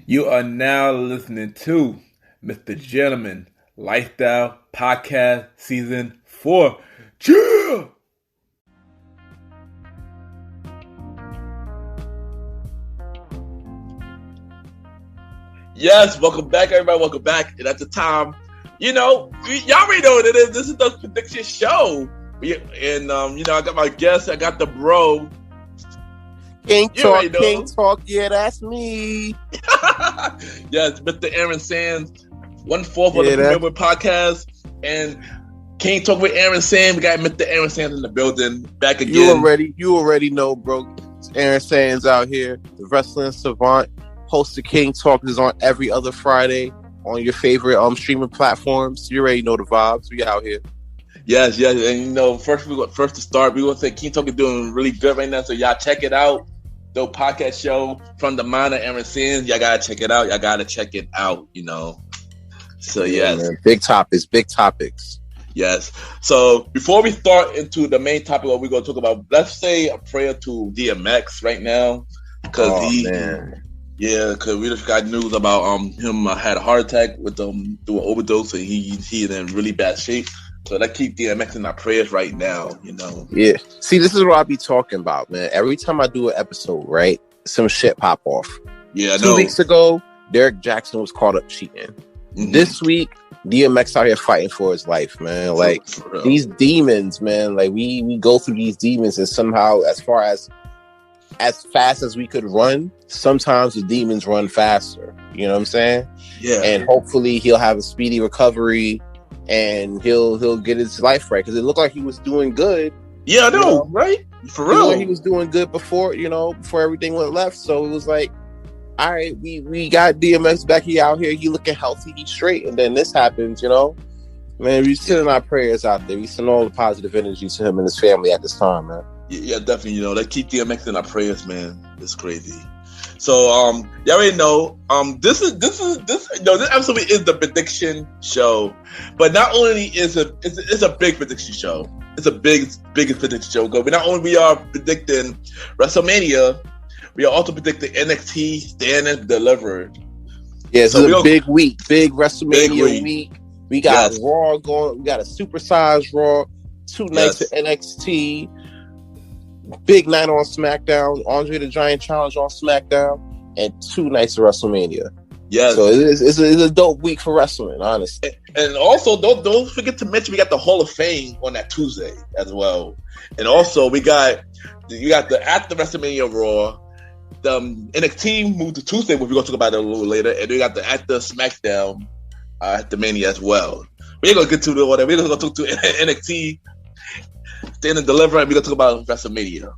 You are now listening to MrGentleman Lifestyle Podcast Season 4. Cheer! Yes, welcome back, everybody. Welcome back. And at the time, y'all already know what it is. This is the prediction show. I got my guest. I got the bro. King Talk. Yeah, that's me. Yes, Mr. Aaron Sands, 1/4 of the Premier Podcast, and King Talk with Aaron Sands. We got Mr. Aaron Sands in the building, back again. You already know, bro. It's Aaron Sands out here, the wrestling savant. Host of King Talk is on every other Friday on your favorite streaming platforms. You already know the vibes. We out here. Yes, and first to start, we want to say King Talk is doing really good right now, so y'all check it out. The podcast show from the mind of Aaron Sands. Y'all gotta check it out. So yes, man. Big topics. Yes. So before we start into the main topic, what we're gonna talk about, let's say a prayer to DMX right now, because because we just got news about him had a heart attack with through an overdose, and he's in really bad shape. So let's keep DMX in our prayers right now, Yeah. See, this is what I be talking about, man. Every time I do an episode, right, some shit pop off. Yeah, I know. 2 weeks ago, Derek Jackson was caught up cheating. Mm-hmm. This week, DMX out here fighting for his life, man. Like, these demons, man, like we go through these demons, and somehow as fast as we could run, sometimes the demons run faster. You know what I'm saying? Yeah. And hopefully he'll have a speedy recovery and he'll get his life right, because it looked like he was doing good. Yeah, I know, right? For real. He was doing good before everything went left. So it was like, all right, we got DMX back. He out here, he looking healthy, he's straight. And then this happens, Man, we sending our prayers out there. We send all the positive energy to him and his family at this time, man. Yeah, definitely. Let's keep DMX in our prayers, man. It's crazy. So, y'all already know. This absolutely is the prediction show. But not only is it's a big prediction show. It's a biggest prediction show. But not only we are predicting WrestleMania, we are also predicting NXT Stand and Deliver. Yeah, so it's a big week, big WrestleMania week. We got Raw going. We got a supersized Raw. 2 nights of NXT. Big night on SmackDown, Andre the Giant Challenge on SmackDown, and 2 nights of WrestleMania. Yes. So it's a dope week for wrestling, honestly. And also, don't forget to mention we got the Hall of Fame on that Tuesday as well. And also, you got the after WrestleMania Raw, the NXT moved to Tuesday, which we're going to talk about it a little later, and we got the after SmackDown at the Mania as well. We ain't going to get to all that. We're going to talk to NXT. Stand and Deliver, and we're gonna talk about WrestleMania.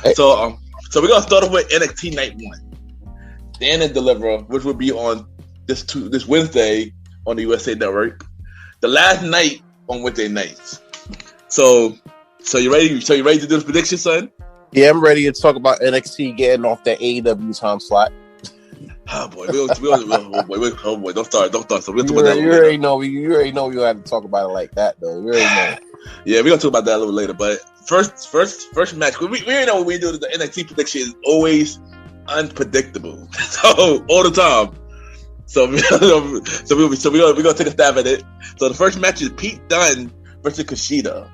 Hey. So we're gonna start off with NXT Night 1. Stand and Deliver, which will be on this Wednesday on the USA Network. The last night on Wednesday nights. So you ready? So you ready to do this prediction, son? Yeah, I'm ready to talk about NXT getting off that AEW time slot. Oh boy, don't start. So we'll talk about that. You already know we don't have to talk about it like that, though. You already know. Yeah, we're gonna talk about that a little later. But first match. We already know what we do. The NXT prediction is always unpredictable. So all the time. So we're gonna take a stab at it. So the first match is Pete Dunne versus Kushida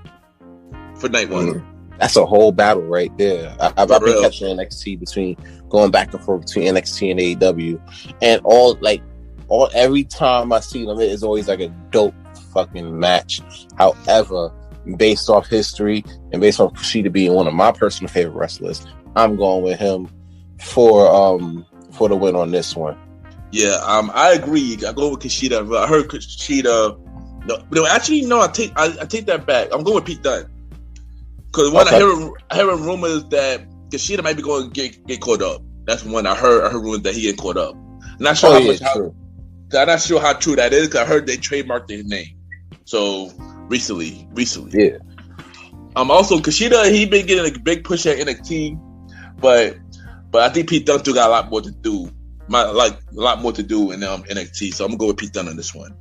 for night 1. That's a whole battle right there. I've been catching NXT going back and forth between NXT and AEW, and every time I see them, it is always like a dope fucking match. However, based off history and based off Kushida being one of my personal favorite wrestlers, I'm going with him for the win on this one. Yeah, I agree. I go with Kushida. I heard Kushida. No, actually, no. I take that back. I'm going with Pete Dunne. Because when I hear rumors that Kushida might be going to get caught up. That's when I heard rumors that he get caught up. I'm not sure I'm not sure how true that is, because I heard they trademarked his name. So recently. Yeah. Also Kushida, he been getting a big push at NXT, but I think Pete Dunne still got a lot more to do. A lot more to do in NXT. So I'm gonna go with Pete Dunne on this one.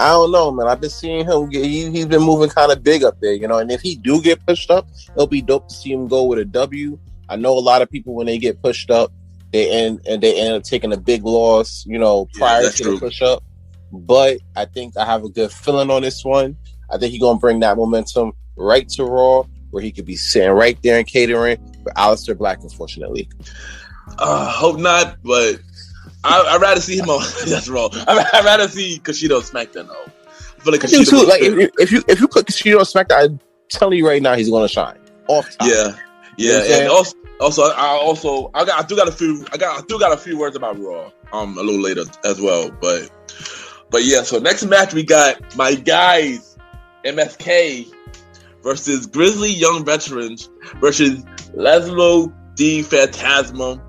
I don't know, man. I've been seeing him. He's been moving kind of big up there, And if he do get pushed up, it'll be dope to see him go with a W. I know a lot of people, when they get pushed up, they end up taking a big loss, prior to the push up. But I think I have a good feeling on this one. I think he's gonna bring that momentum right to Raw, where he could be sitting right there and catering for Aleister Black, unfortunately. Hope not, but I'd rather see him on. That's wrong. I'd rather see Kushida on SmackDown though. I feel like Kushida too, like if you put Kushida on SmackDown, I'm telling you right now, he's gonna shine. Off top. Yeah, and I do got a few words about Raw a little later as well, but yeah. So next match we got my guys MSK versus Grizzly Young Veterans versus Laszlo D Phantasma,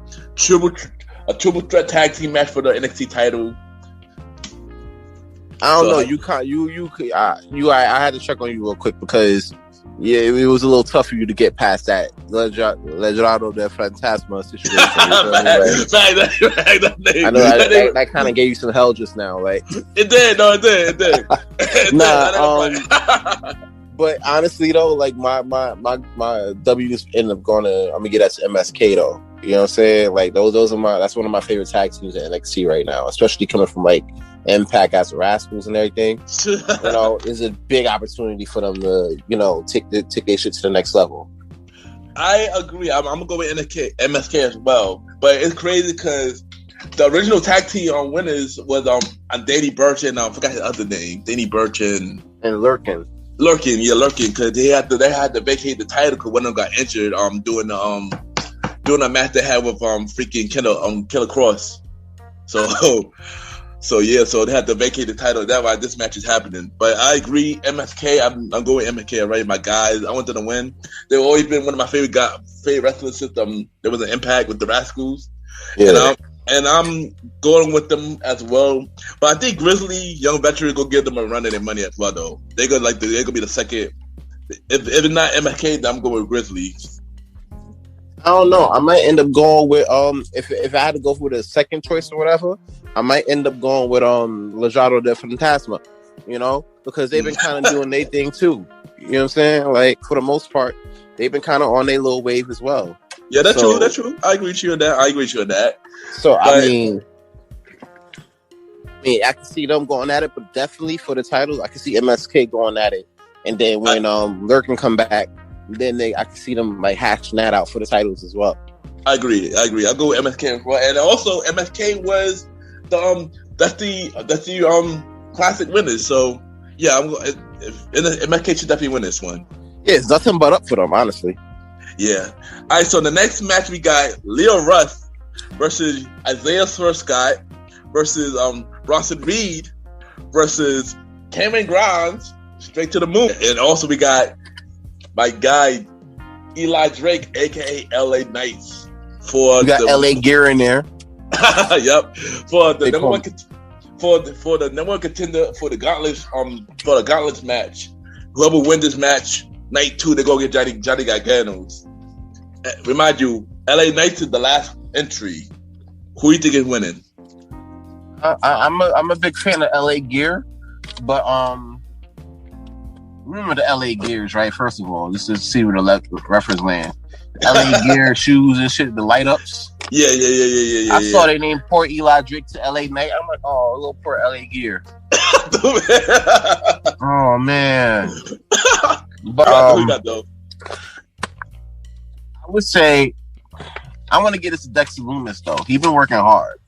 a triple threat tag team match for the NXT title. I don't know. I had to check on you real quick because it was a little tough for you to get past that Legado del Fantasma situation. I know that kind of gave you some hell just now, right? It did. It did. But honestly though, like my W just ended up going to. I'm gonna get that to MSK though. You know what I'm saying? Like those are that's one of my favorite tag teams in NXT right now, especially coming from like Impact as Rascals and everything. It's a big opportunity for them to take their shit to the next level. I agree. I'm gonna go with MSK as well, but it's crazy because the original tag team on winners was Danny Burch and I forgot his other name, Danny Burch and Lurkin, because they had to vacate the title because one of them got injured doing a match they had with freaking Killer Cross. So they had to vacate the title. That's why this match is happening. But I agree, MSK. I'm going with MSK, right? My guys, I want them to win. They've always been one of my favorite wrestlers since there was an Impact with the Rascals. Yeah. And I'm going with them as well. But I think Grizzly Young Veterans go give them a run of their money as well, though. They're gonna be the second. If it's not MSK, then I'm going with Grizzly. I don't know. I might end up going with if I had to go for the second choice or whatever, I might end up going with Legado del Fantasma, because they've been kind of doing their thing too. You know what I'm saying? Like for the most part, they've been kind of on their little wave as well. Yeah, that's true. That's true. I agree with you on that. So I mean, I can see them going at it, but definitely for the titles, I can see MSK going at it. And then when Lurkin come back, then I can see them like hashing that out for the titles as well. I agree. I'll go with MSK as well. And also MSK was that's the classic winners. So yeah, MSK should definitely win this one. Yeah, it's nothing but up for them, honestly. Yeah. All right. So the next match we got Leo Rush versus Isaiah Scott versus Bronson Reed versus Cameron Grimes, straight to the moon. And also we got my guy Eli Drake, aka LA Knights, you got LA gear in there. Yep, for the number one for the number one contender for the gauntlet match. Whoever wins this match, night 2, they go get Johnny Gargano's. Remind you, LA Knights is the last entry. Who you think is winning? I'm a big fan of LA gear, but remember the LA gears, right? First of all, just to see where the reference land. LA gear shoes and shit, the light ups. Yeah. I saw they named poor Eli Drake to LA Knight. I'm like, oh, little poor LA gear. Oh man. But I would say I want to get this to Dexter Lumis though. He's been working hard.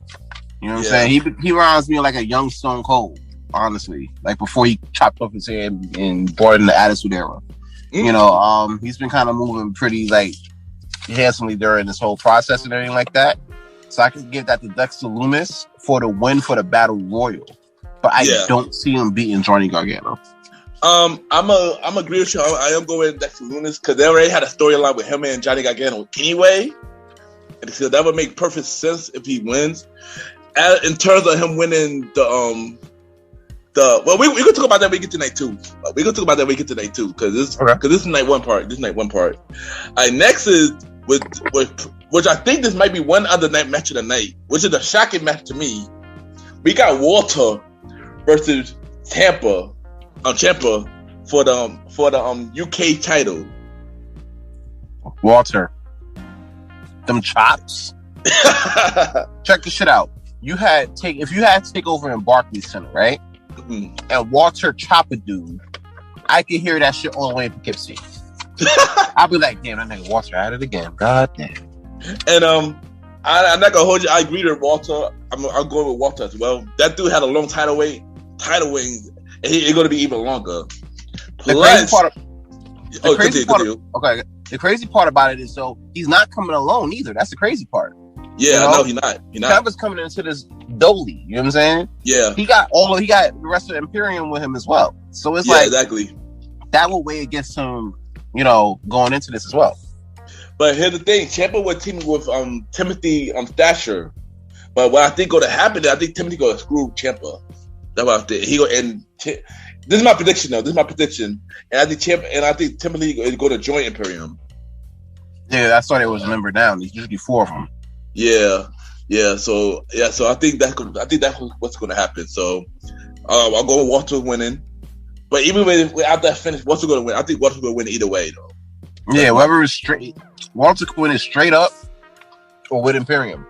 You know what I'm saying? He reminds me of like a young Stone Cold, honestly. Like before he chopped off his head and brought in the Attitude Era. He's been kind of moving pretty like handsomely during this whole process and everything like that. So I can give that to Dexter Lumis for the win for the Battle Royal. But I don't see him beating Johnny Gargano. I'm agree with you. I am going with Dexter Lumis because they already had a storyline with him and Johnny Gargano anyway. And so that would make perfect sense if he wins. In terms of him winning we can talk about that when we get to night 2. We can talk about that when we get to night 2 because this is night 1 part. This is night 1 part. Next is which I think this might be one other night match of the night, which is a shocking match to me. We got Walter versus Ciampa for the UK title. Walter, them chops. Check this shit out. If you had to take over in Barclays Center, right? Mm-hmm. And Walter chop a dude, I could hear that shit all the way in Poughkeepsie. I'll be like, damn, that nigga Walter at it again. God damn. And I'm not gonna hold you. I agree with Walter. I'm going with Walter as well. That dude had a long title wings, and he's gonna be even longer. The crazy part about it is though he's not coming alone either. That's the crazy part. Yeah, no, he's not. Kevin's coming into this dolly. You know what I'm saying? Yeah. He got the rest of Imperium with him as well. So it's exactly. That will weigh against him, going into this as well. But here's the thing: Ciampa was teaming with Timothy Thatcher. But what I think going to happen is I think Timothy going to screw Ciampa. That's what I think. This is my prediction, though. This is my prediction, and I think Timothy is going to join Imperium. Yeah, that's why they was numbered down. There's usually 4 of them. Yeah. So I think that's what's going to happen. So I'll go with Walter winning. But even after that finish, Walter's going to win. I think Walter's going to win either way, though. Yeah, whoever is straight, Walter could win it straight up or with Imperium.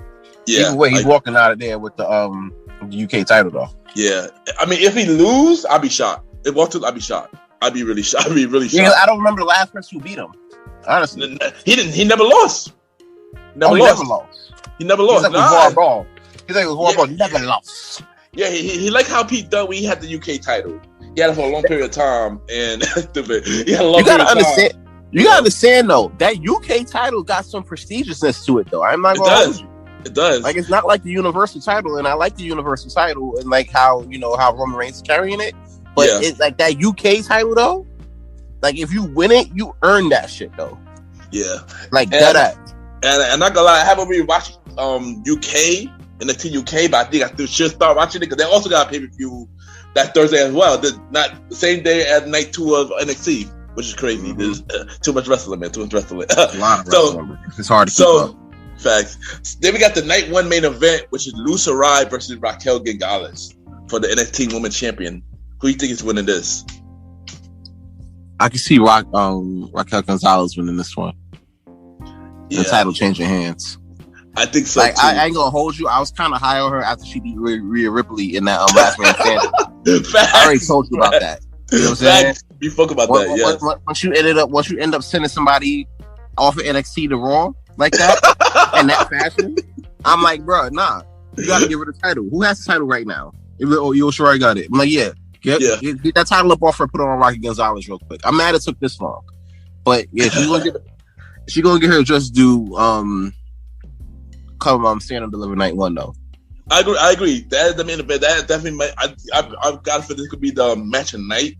Yeah, either way, he's walking out of there with the UK title, though. Yeah, I mean, if he lose, I'll be shocked. If Walter, I'll be shocked. I'll be really shocked. Yeah, I don't remember the last person who beat him. Honestly, he never lost. He never lost. He never lost. He's like horrible. He's like horrible. Never lost. Yeah, he like how Pete Dunne when he had the UK title. He had it for a long period of time, and he had a long period of time. You gotta understand though, that UK title got some prestigiousness to it though. I'm not gonna hold you. It does. Like it's not like the Universal title, and I like the Universal title and like how Roman Reigns is carrying it. But it's like that UK title though. Like if you win it, you earn that shit though. Yeah. Like that. And I'm not gonna lie, I haven't really watched UK NXT UK, but I think I should start watching it because they also got a pay-per-view that Thursday as well. Not the same day as night 2 of NXT. Which is crazy. Mm-hmm. There's too much wrestling, man. Too much wrestling. A lot of wrestling. It's hard to keep up. Facts. Then we got the night 1 main event, which is Luz Sarai versus Raquel Gonzalez for the NXT Women's Champion. Who do you think is winning this? I can see Raquel Gonzalez winning this one. Yeah. The title changing hands. I think so. Like, I ain't gonna hold you. I was kind of high on her after she beat Rhea Ripley in that last man standing. I already told you about that. You know what I'm saying? You spoke about that, yeah. Once you end up sending somebody off of NXT to Raw like that in that fashion, I'm like, bro, nah, you gotta give her the title. Who has the title right now? You're sure I got it. I'm like, yeah, get that title up off her, put it on Rocky Gonzalez real quick. I'm mad it took this long, but yeah, she's gonna get her just do come stand and deliver night 1 though. I agree. That is the main event. That definitely might. I've got to feel this could be the match of the night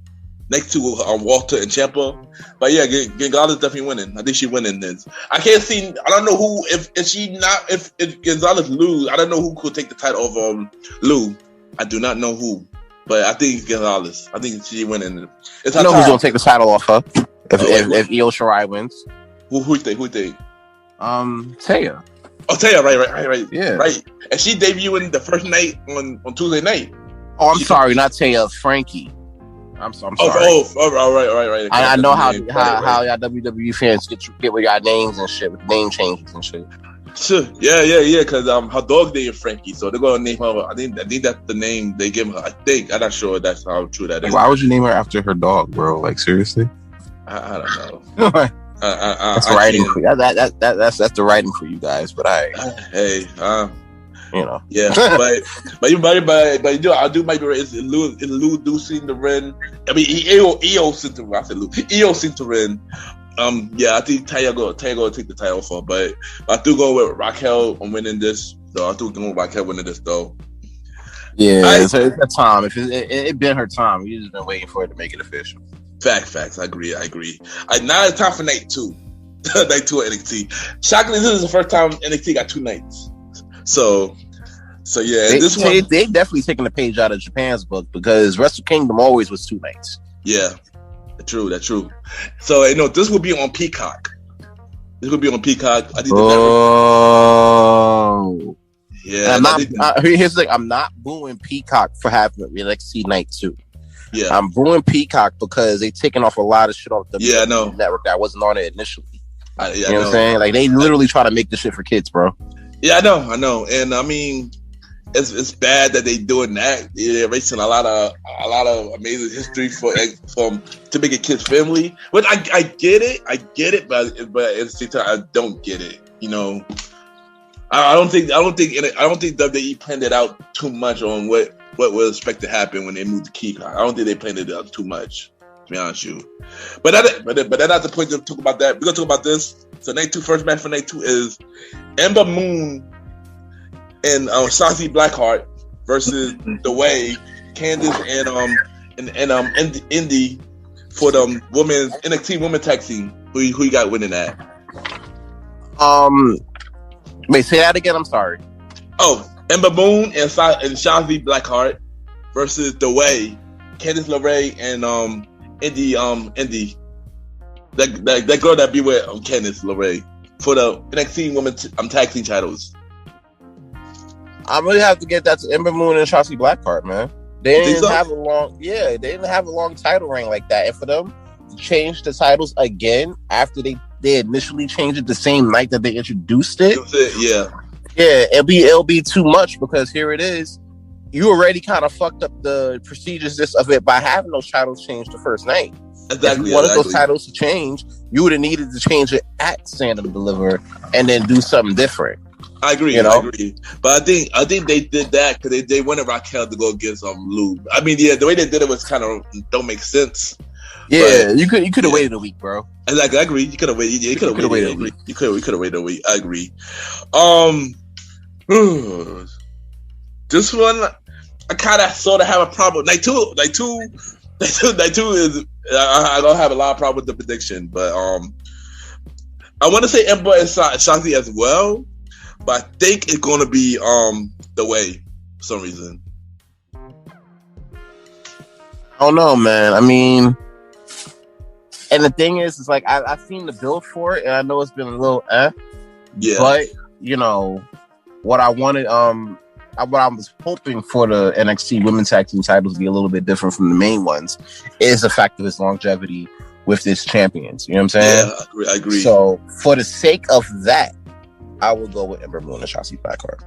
next to Walter and Ciampa. But yeah, Gonzalez definitely winning. I think she's winning this. I can't see. I don't know who. If Gonzalez lose, I don't know who could take the title of Lou. I do not know who, but I think Gonzalez. I think she's winning. I know who's gonna take the title off her if Io Shirai wins. Who you think? Taya. Oh, Taya, right. Yeah. Right. And she debuting the first night on Tuesday night. Oh, I'm sorry, not Taya, Frankie. I'm sorry. Oh, right. I know how y'all WWE fans get with y'all names and shit, with name changes and shit. Sure. Yeah. Because her dog name is Frankie, so they're gonna name her. I think that's the name they give her. I think I'm not sure that's how true that is. Why would you name her after her dog, bro? Like seriously? I don't know. That's writing for you. That's the writing for you guys. But yeah. but you do. I do might be right. Is Lou do seem to win? I mean, EO seem to win. I said Lou. EO seem to win. Yeah, I think Taya go take the title for, but I do go with Raquel on winning this. So I do go with Raquel winning this though. Yeah, it's her time. If it been her time, we just been waiting for it to make it official. Facts. I agree. Now it's time for night 2. Night 2 of NXT. Shockingly, this is the first time NXT got 2 nights. So yeah, they definitely taking a page out of Japan's book because Wrestle Kingdom always was 2 nights. Yeah, that's true. So this will be on Peacock. I think here's the thing. I'm not booing Peacock for having NXT night 2. Yeah, I'm booing Peacock because they taking off a lot of shit off the network that wasn't on it initially. You know what I'm saying? Like they literally try to make this shit for kids, bro. Yeah, I know, and I mean, it's bad that they doing that. They're erasing a lot of amazing history to make it kids friendly. But I get it, but at the same time, I don't get it. You know, I don't think WWE planned it out too much on what was expected to happen when they moved the key card. I don't think they planned it out too much, to be honest with you. But that's not the point to talk about that. We're gonna talk about this. So night 2, first match for night 2 is Ember Moon and Shotzi Blackheart versus The Way, Candice and Indy for the women's NXT women tag team. Who you got winning that? Wait, say that again. I'm sorry. Oh, Ember Moon and Shotzi Blackheart versus The Way, Candice LeRae and Indy. That girl that be with Candice LeRae for the NXT women tag team titles. I'm gonna have to get that to Ember Moon and Shotzi Blackheart, man. They didn't have a long title reign like that. And for them to change the titles again after they initially changed it the same night that they introduced it, it'll be too much, because here it is. You already kind of fucked up the procedures of it by having those titles changed the first night. Exactly. If you wanted those titles to change, you would have needed to change it at Stand and Deliver and then do something different. I agree. I agree. But I think they did that because they wanted Raquel to go against Lou. I mean, yeah, the way they did it was kind of don't make sense. Yeah, but, you could have waited a week, bro. Exactly, I agree. You could have waited. Yeah, you could have waited a week. You could have waited a week. I agree. This one, I kind of sort of have a problem. Night two is I don't have a lot of problem with the prediction, but I want to say Ember and Shotzi as well, but I think it's going to be The Way for some reason. I don't know, man. I mean, and the thing is, it's like I've seen the build for it, and I know it's been a little yeah. But you know what I wanted, what I was hoping for the NXT Women's Tag Team titles to be a little bit different from the main ones is the fact of its longevity with its champions. You know what I'm saying? Yeah, I agree. So for the sake of that, I will go with Ember Moon and Shotzi Blackheart.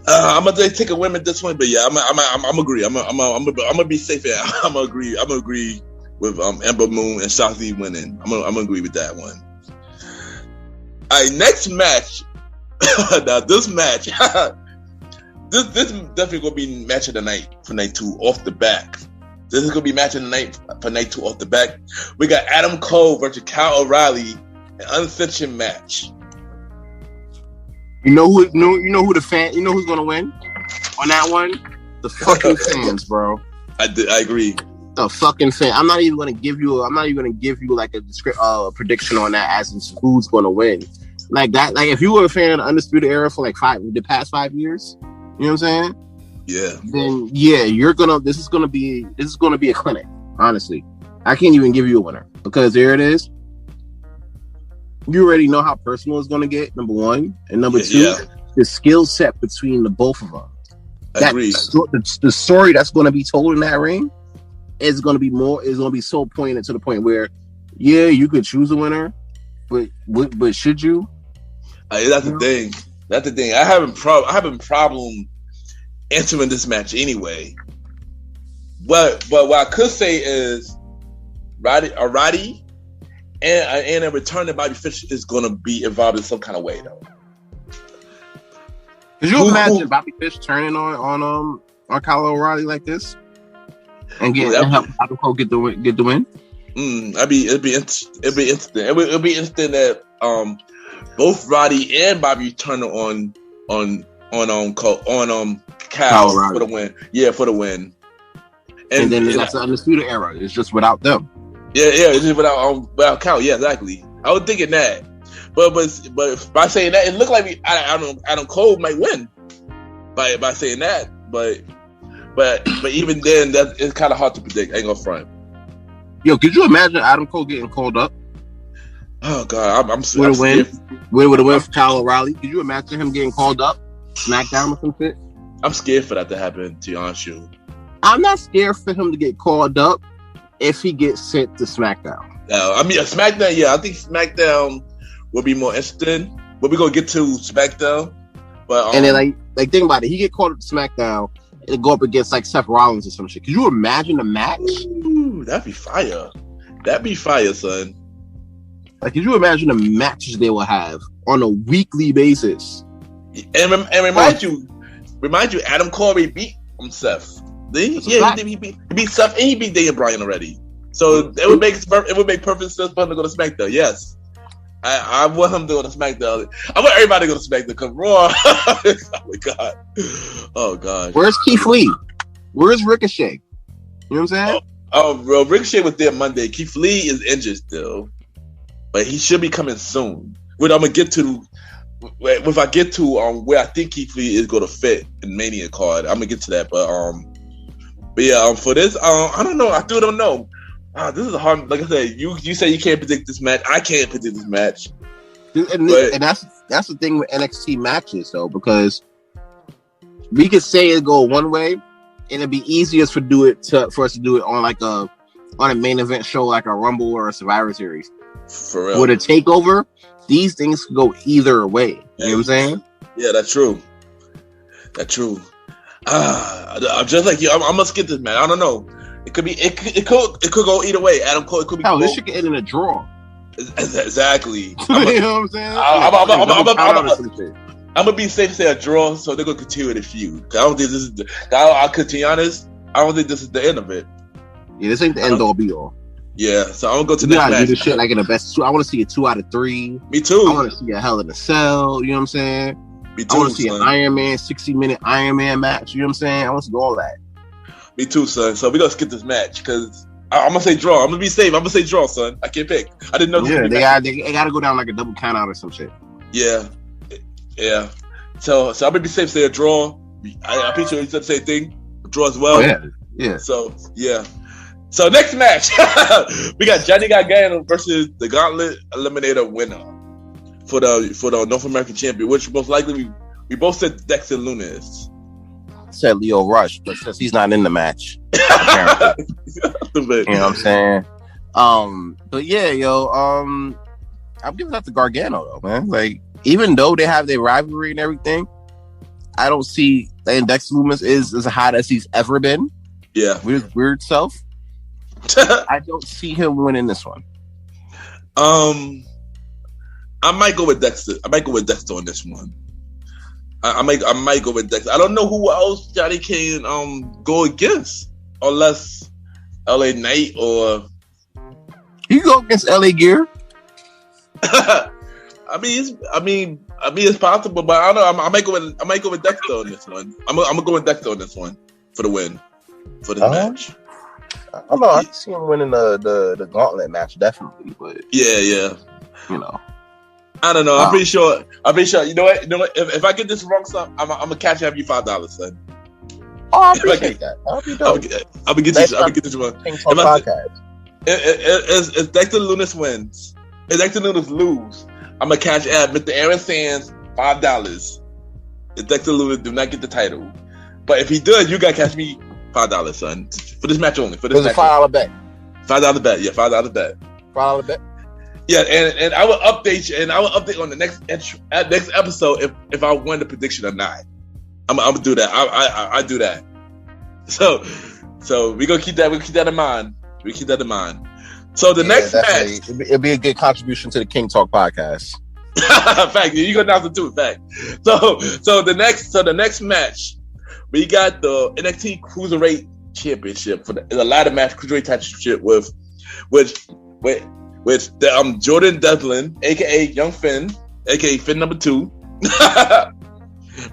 I'm gonna take a women this one, but yeah, I'm agree. I'm gonna be safe here. I'm gonna agree with Ember Moon and Shotzi winning. I'm gonna agree with that one. All right, next match. Now this match, this definitely gonna be match of the night for night 2 off the back. This is gonna be match of the night for night 2 off the back. We got Adam Cole versus Kyle O'Reilly, an uncensored match. You know who's gonna win on that one? The fucking fans, bro. I agree. The fucking fan. I'm not even gonna give you like a prediction on that as to who's gonna win. Like that. Like if you were a fan of the Undisputed Era for like the past 5 years, you know what I'm saying? Yeah. Then yeah, this is gonna be a clinic. Honestly, I can't even give you a winner because there it is. You already know how personal it's gonna get. Number one, and number two, the skill set between the both of them. The story that's gonna be told in that ring is gonna be so poignant to the point where, yeah, you could choose a winner, but should you? That's the thing. That's the thing. I have a problem answering this match anyway. But what I could say is, Roddy and a return to Bobby Fish is going to be involved in some kind of way, though. Could you imagine Bobby Fish turning on Kyle O'Reilly like this and help Bobby Cole get the win? It'd be interesting. It'd be interesting that both Roddy and Bobby turn on Kyle for the win. Yeah, for the win. And then that's the Undisputed Era. It's just without them. Yeah, it's just without Kyle. Yeah, exactly. I was thinking that, but by saying that, it looked like Adam Cole might win by saying that. But even then, it's kind of hard to predict. I ain't gonna front. Yo, could you imagine Adam Cole getting called up? Oh God, I'm with a win for Kyle O'Reilly. Could you imagine him getting called up, Smackdown or some shit? I'm scared for that to happen. To be honest with you, I'm not scared for him to get called up if he gets sent to SmackDown. I mean, SmackDown. Yeah, I think SmackDown will be more interesting. But we're gonna get to SmackDown. But and then like think about it, he get caught at SmackDown and go up against like Seth Rollins or some shit. Could you imagine the match? Ooh, that'd be fire. That'd be fire, son. Like, could you imagine the matches they will have on a weekly basis? And remind you, Adam Cole beat Seth. He beat Seth and he beat Daniel Bryan already. So it would make perfect sense for him to go to SmackDown. Yes, I want him to go to SmackDown. I want everybody to go to SmackDown because Raw. Oh my god. Oh god. Where's Keith Lee? Where's Ricochet? You know what I'm saying? Bro, Ricochet was there Monday. Keith Lee is injured still, but he should be coming soon. What I'm gonna get to. If I get to where I think Keith Lee is going to fit in Mania card, I'm gonna get to that. But yeah, for this, I don't know. I still don't know. This is a hard. Like I said, you say you can't predict this match. I can't predict this match. And that's the thing with NXT matches, though, because we could say it go one way, and it'd be easiest for us to do it on a main event show like a Rumble or a Survivor Series. For real. With a takeover, these things could go either way. You know what I'm saying? Yeah, that's true. That's true. I'm just like you. I'm gonna skip this, man. I don't know. It could be. It could go either way. Adam Cole. It could be. Hell, this should end in a draw. Exactly. You know what I'm saying? I'm gonna be safe to say a draw, so they're gonna continue the feud. I don't think this is. I'll continue honest. I don't think this is the end of it. Yeah, this ain't the end all be all. Yeah, so I'm gonna go to the next match. Do this shit like in the best two. I want to see a 2 out of 3. Me too. I want to see a Hell in a Cell. You know what I'm saying? Me too. I want to see an Iron Man 60-minute Iron Man match. You know what I'm saying? I want to see all that. Me too, son. So we gonna skip this match because I'm gonna say draw. I'm gonna be safe. I'm gonna say draw, son. I can't pick. I didn't know. Yeah, they gotta go down like a double count out or some shit. Yeah. So I'm gonna be safe. Say a draw. I'm pretty sure you said the same thing. A draw as well. Oh, yeah. So yeah. So next match, we got Johnny Gargano versus the Gauntlet Eliminator winner for the North American Champion, which most likely we both said Dexter Lumis. I said Leo Rush, but since he's not in the match, you know what I'm saying? But yeah, I'm giving that to Gargano though, man. Like, even though they have their rivalry and everything, I don't see that Dexter Lumis is as hot as he's ever been. Yeah, with his weird self. I don't see him winning this one. I might go with Dexter. I might go with Dexter on this one. I might go with Dexter. I don't know who else Johnny can go against, unless LA Knight or you go against LA Gear. I mean, it's possible, but I don't know. I might go with Dexter on this one. I'm gonna go with Dexter on this one for the win for this match. I don't know. I can see him winning the gauntlet match, definitely. But yeah, you know, I don't know. I'm pretty sure. You know what? If I get this wrong, son, I'm gonna catch you $5, son. Oh, I appreciate that. That'll be dope. I'm gonna get this one. If Dexter Lumis wins, if Dexter Lumis lose, I'm gonna catch Mr. Aaron Sands $5. If Dexter Lumis do not get the title, but if he does, you gotta catch me $5, son, for this match only. For this match, $5 bet. $5 bet. Yeah, $5 bet. $5 bet. Yeah, and I will update you, and I will update on the next episode if I won the prediction or not. I'm gonna do that. I do that. So we gonna keep that. We keep that in mind. So the next match, it'd be a good contribution to the King Talk podcast. Fact, you gonna announce it too. Fact. So the next match, we got the NXT Cruiserweight Championship for the ladder match Cruiserweight Championship with Jordan Devlin, aka Young Finn, aka Finn number 2,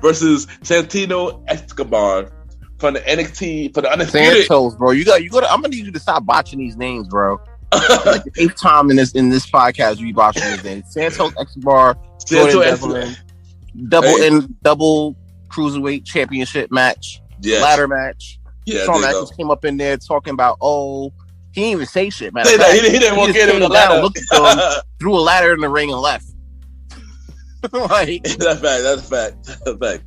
versus Santino Escobar from the NXT for the Undisputed. Santos, bro, you got. I'm gonna need you to stop botching these names, bro. Like the 8th time in this podcast you botching these names. Santos Escobar, Jordan Devlin, double Cruiserweight Championship match, ladder match. Yeah, Shawn Michaels came up in there talking about, he didn't even say shit, man. He didn't walk in with a ladder. Looked at him, threw a ladder in the ring and left. Like, that's a fact.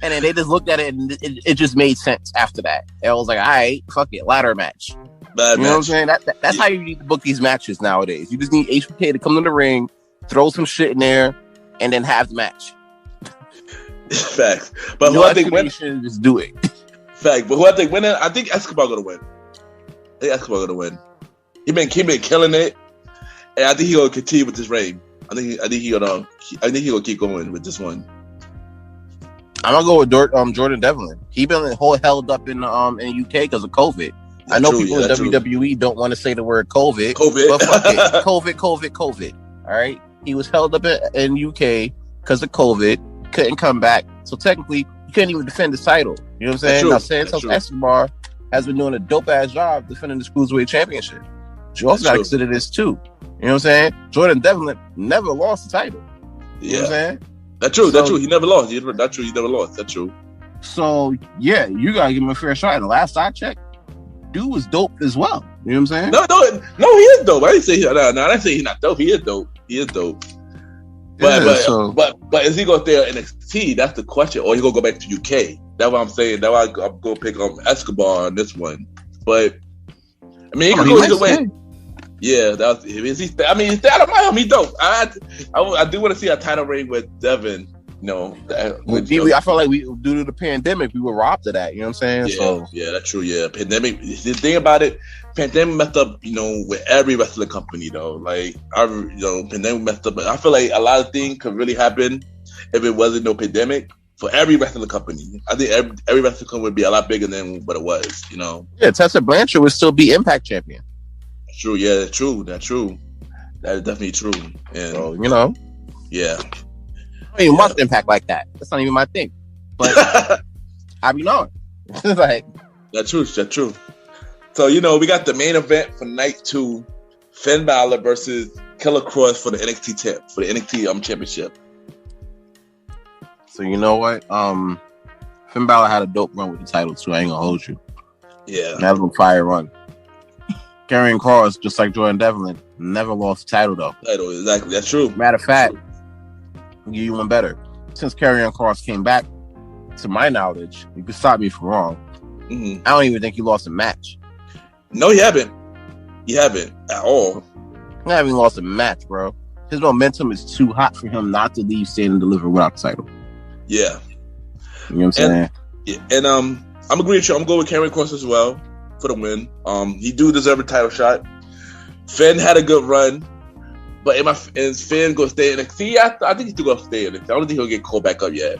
And then they just looked at it and it just made sense after that. And I was like, all right, fuck it, ladder match. You know what I'm saying? That's how you need to book these matches nowadays. You just need HBK to come in the ring, throw some shit in there, and then have the match. Facts. But no who I think win? Just do it. Fact. But who I think winning? I think Escobar gonna win. He been killing it, and I think he gonna continue with this reign. I think he gonna keep going with this one. I'm gonna go with Jordan Devlin. He been held up in UK because of COVID. I know people in WWE don't want to say the word COVID, but fuck it, COVID. All right, he was held up in UK because of COVID. Couldn't come back, so technically he couldn't even defend the title. You know what I'm saying? Now Santos Escobar has been doing a dope ass job defending the Cruiserweight Championship. But you also got to consider this too. You know what I'm saying? Jordan Devlin never lost the title. You know what I'm saying? That's true. He never lost. That's true. He never lost. That's true. So yeah, you gotta give him a fair shot. And the last I checked, dude was dope as well. You know what I'm saying? No, he is dope. I didn't say I didn't say he's not dope. He is dope. But is he gonna stay in NXT? That's the question. Or he gonna go back to UK? That's what I'm saying. That's why I'm gonna pick Escobar on this one. But I mean, he can go either way. Yeah, he's out of my home. He's dope. I do want to see a title reign with Devin. You know, I feel like due to the pandemic, we were robbed of that. You know what I'm saying? Yeah, that's true. Yeah, pandemic. The thing about it, pandemic messed up. You know, with every wrestling company though. Like, pandemic messed up. But I feel like a lot of things could really happen if it wasn't no pandemic. For every wrestling company, I think every wrestling company would be a lot bigger than what it was. You know? Yeah, Tessa Blanchard would still be Impact champion. That's true. Yeah, that's true. That is definitely true. And so, you know, yeah. I don't even watch Impact like that. That's not even my thing. But I be knowing. Like, that's true. So, you know, we got the main event for night 2, Finn Balor versus Killer Kross for the NXT championship. So you know what? Finn Balor had a dope run with the title too. I ain't gonna hold you. Yeah. That was a fire run. Karrion Kross, just like Jordan Devlin, never lost the title though. Exactly. That's true. Matter of fact, I'll give you one better. Since Karrion Kross came back, to my knowledge, you can stop me if I'm wrong. I don't even think he lost a match. No, he haven't. He haven't at all. He haven't lost a match, bro. His momentum is too hot for him not to leave Stand and Deliver without the title. Yeah. You know what I'm saying? Yeah. And I'm agreeing with you. I'm going with Karrion Kross as well for the win. He do deserve a title shot. Finn had a good run. But is Finn going to stay in NXT? I think he's still going to stay in NXT. I don't think he'll get called back up yet.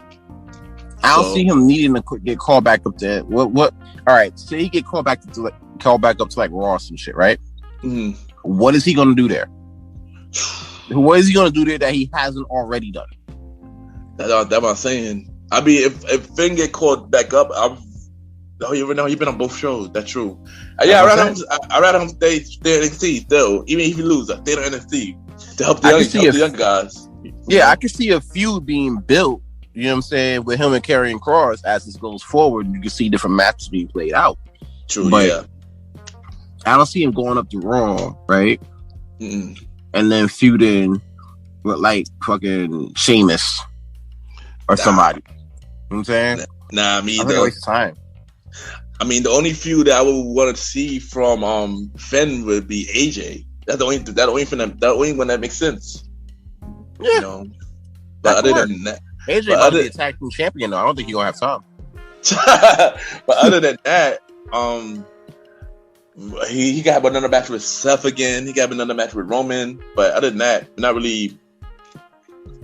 I don't see him needing to get called back up to what? All right, say he get called back up to like Raw or some shit, right? Mm-hmm. What is he going to do there? What is he going to do there that he hasn't already done? That's what I'm saying. I mean, if Finn get called back up, you've been on both shows. That's true. I'd rather him stay in NXT still. Even if he lose, I stay in NXT to help the young guys. Yeah, I can see a feud being built, you know what I'm saying, with him and Karrion Kross as this goes forward. You can see different matches being played out. True, but yeah. I don't see him going up to Raw, right? Mm-mm. And then feuding with like fucking Sheamus or somebody. You know what I'm saying? Nah, me either. Waste of time. I mean, the only feud that I would want to see from Finn would be AJ. That's the only one that makes sense. Yeah. You know? But other than that, AJ might be a tag team champion though. I don't think he's gonna have time. But other than that, he got another match with Seth again. He got another match with Roman. But other than that, not really.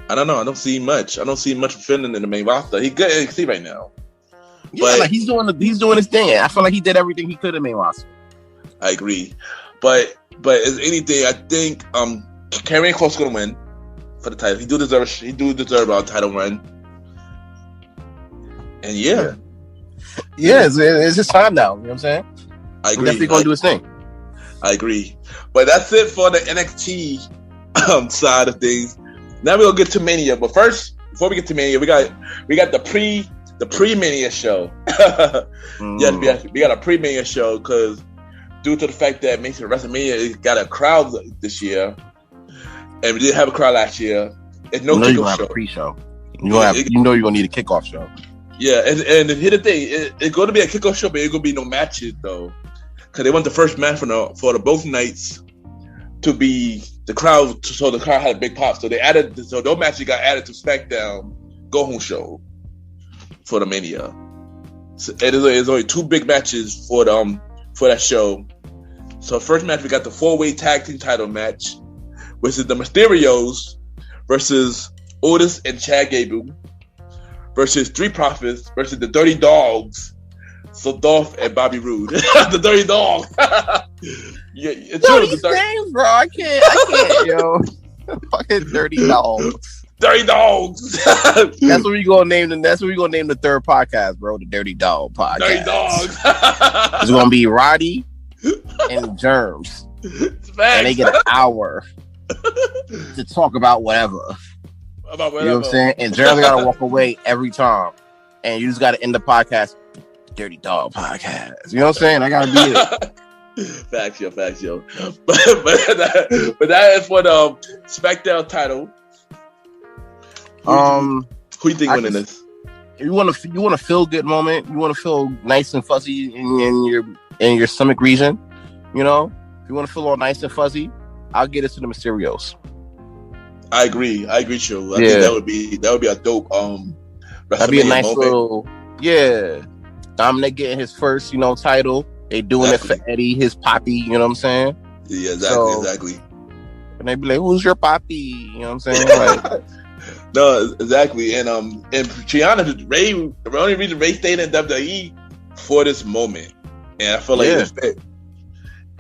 I don't know. I don't see much. I don't see much Finn in the main roster. He's good at NXT right now. Yeah, but, like he's doing his thing. I feel like he did everything he could in main roster. I agree. But as anything, I think Karrion Kross is gonna win for the title. He do deserve a title run. And yeah. It's his time now. You know what I'm saying? I agree. He's definitely gonna do his thing. I agree. But that's it for the NXT side of things. Now we're gonna get to Mania. But first, before we get to Mania, we got the pre-Mania show. Yes, we got a pre-Mania show because due to the fact that WrestleMania got a crowd this year, and we didn't have a crowd last year. It's no kickoff show. Pre-show. You're gonna need a kickoff show. Yeah, and here's the thing: it's going to be a kickoff show, but it's going to be no matches though, because they want the first match for the both nights to be the crowd had a big pop. So those matches got added to SmackDown Go Home Show for the Mania. So there's only 2 big matches for that show. So first match we got the 4-way tag team title match, which is the Mysterios versus Otis and Chad Gable versus Street Profits versus the Dirty Dogs, so Dolph and Bobby Roode. The Dirty Dog. Yeah, it's true. These names, bro. I can't, yo. Fucking Dirty Dogs. Dirty Dogs. That's what we gonna name the third podcast, bro. The Dirty Dog Podcast. Dirty Dogs. It's gonna be Roddy and Germs, and they get an hour to talk about whatever. You know what I'm saying? And Germs gotta walk away every time, and you just gotta end the podcast. Dirty Dog Podcast. You know what I'm saying? I gotta be it. Facts, yo. But that is for the SmackDown title. Who you think winning this? You want a feel good moment. You want to feel nice and fuzzy in your stomach region. You know, if you want to feel all nice and fuzzy, I'll get it to the Mysterios. I agree, Joe. I think that would be a dope. That'd be a nice moment. Dominic getting his first, title. They doing it for Eddie, his poppy. You know what I'm saying? Yeah, exactly. And they be like, "Who's your poppy?" You know what I'm saying? Like, no, exactly. And Triana, the only reason Ray stayed in WWE for this moment, and I feel like it's fit.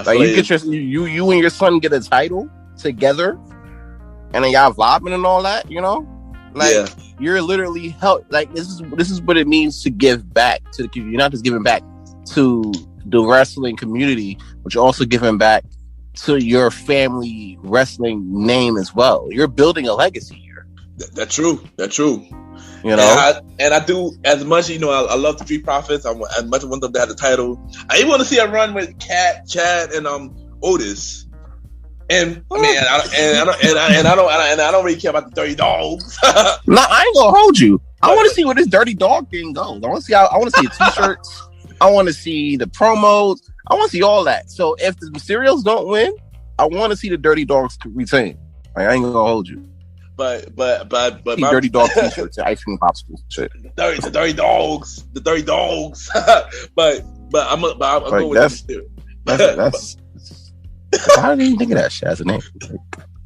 Like you get you and your son get a title together, and then y'all vibing and all that. You're literally help. Like this is what it means to give back to the community. You're not just giving back to the wrestling community, but you're also giving back to your family wrestling name as well. You're building a legacy here. That's true. You know, and I do as much. I love the Street Profits. As much as I want them to have the title. I even want to see a run with Chad, and Otis. And I don't really care about the Dirty Dogs. No, I ain't gonna hold you. I want to see where this Dirty Dog thing goes. I want to see the t-shirts. I want to see the promos. I want to see all that. So if the Mysterios don't win, I want to see the Dirty Dogs retain. Like, I ain't gonna hold you. But Dirty Dog t-shirts, ice cream popsicles, shit. The Dirty Dogs. but I'm going with the Mysterios. How did you think of that shit as a name?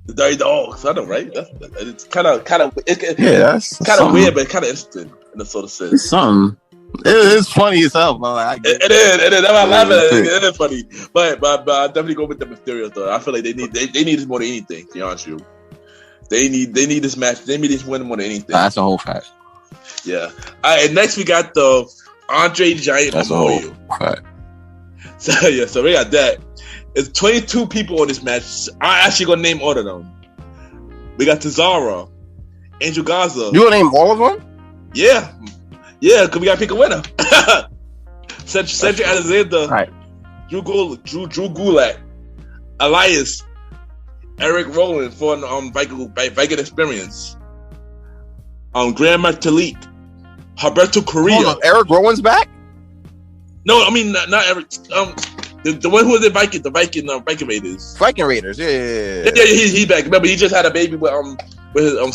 The Dirty Dogs. I know, right? It's kind of that's kind of weird, but kind of interesting in a sort of sense. It's something. It's funny as hell, bro. It is. I'm laughing at it. It is funny, but I definitely go with the Mysterios though. I feel like they need this more than anything. To be honest with you, they need this match. They need this win more than anything. That's a whole fact. Yeah. All right. And next we got the Andre Giant Memorial. So we got that. It's 22 people on this match. I'm actually gonna name all of them. We got Cesaro, Angel Gaza. You gonna name all of them? Yeah, because we gotta pick a winner. Cedric Alexander, right. Drew Gulak, Elias, Eric Rowan for Viking Experience, Grand Metalik, Humberto Carrillo. Hold on, Eric Rowan's back? No, I mean not Eric. The one who was in Viking Raiders. Viking Raiders, yeah. He's back. Remember, he just had a baby with Sarah.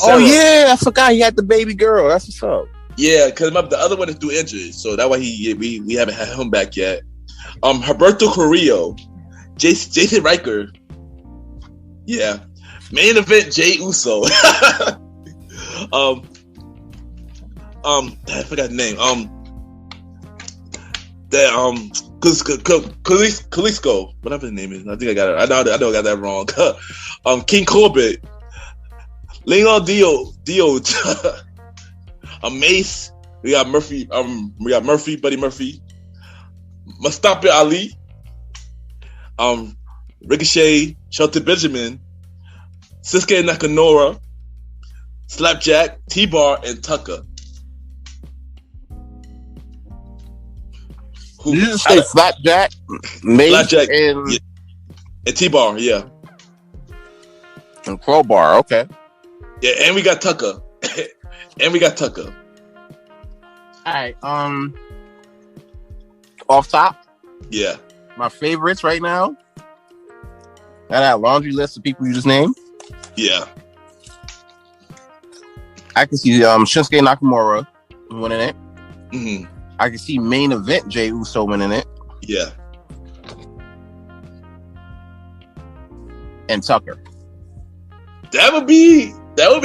Oh yeah, I forgot he had the baby girl. That's what's up. Yeah, because the other one is due injured, so that's why we haven't had him back yet. Humberto Carrillo, Jason Riker. Yeah, main event Jey Uso. I forgot the name. Kalisko, whatever his name is. I think I got it. I know I got that wrong. King Corbett, Leon Dio, Mace. We got Murphy. Buddy Murphy, Mustafa Ali, Ricochet, Shelton Benjamin, Sasuke Nakamura, Slapjack, T-Bar, and Tucker. Did you just say Slapjack, Mace, and T-Bar, yeah. And Crowbar, okay. Yeah, and we got Tucker. Alright, off top. Yeah. My favorites right now. that laundry list of people you just named. Yeah. I can see Shinsuke Nakamura winning it. Mm-hmm. I can see main event Jey Uso winning it. Yeah. And Tucker. That would be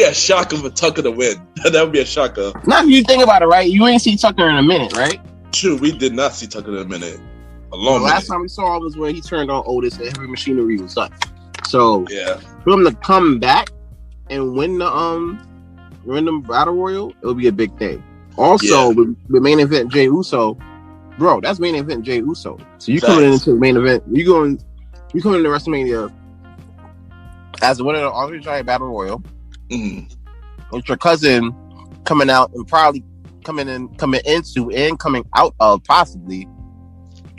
a shocker for Tucker to win. That would be a shocker. Now, if you think about it, right? You ain't see Tucker in a minute, right? True, we did not see Tucker in a minute. The last time we saw him was when he turned on Otis and heavy machinery was done. So yeah, for him to come back and win the battle royal, it would be a big thing. Also, with main event Jey Uso, bro, that's main event Jey Uso. So you coming into the main event, you coming into WrestleMania as the winner of the Andre Giant Battle Royal, with your cousin coming out and probably coming into and coming out of possibly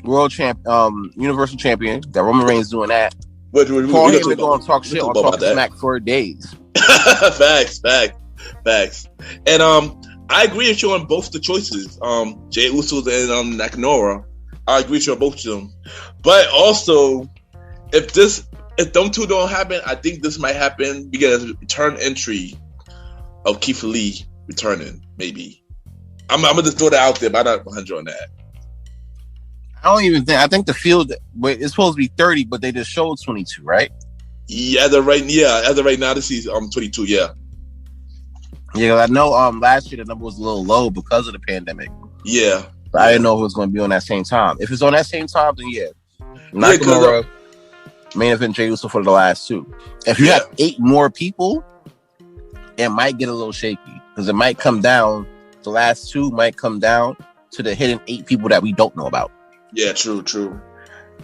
Universal Champion. That Roman Reigns doing that. Paul Heyman going to talk shit on Talk Smack for days. Facts. And I agree with you on both the choices. Jey Uso and Nakamura. I agree with you on both of them. But also, if them two don't happen, I think this might happen because return entry of Keith Lee returning, maybe. I'm gonna just throw that out there, but I'm not 100 on that. I don't even think. I think the field is supposed to be 30, but they just showed 22, right? Yeah, as of right now, this is 22. Yeah. Yeah, I know. Last year the number was a little low because of the pandemic. Yeah, but I didn't know if it was going to be on that same time. If it's on that same time, then yeah. Nakamura, main event Jey Uso for the last two. If you have 8 more people, it might get a little shaky because it might come down. The last 2 might come down to the hidden 8 people that we don't know about. Yeah, true.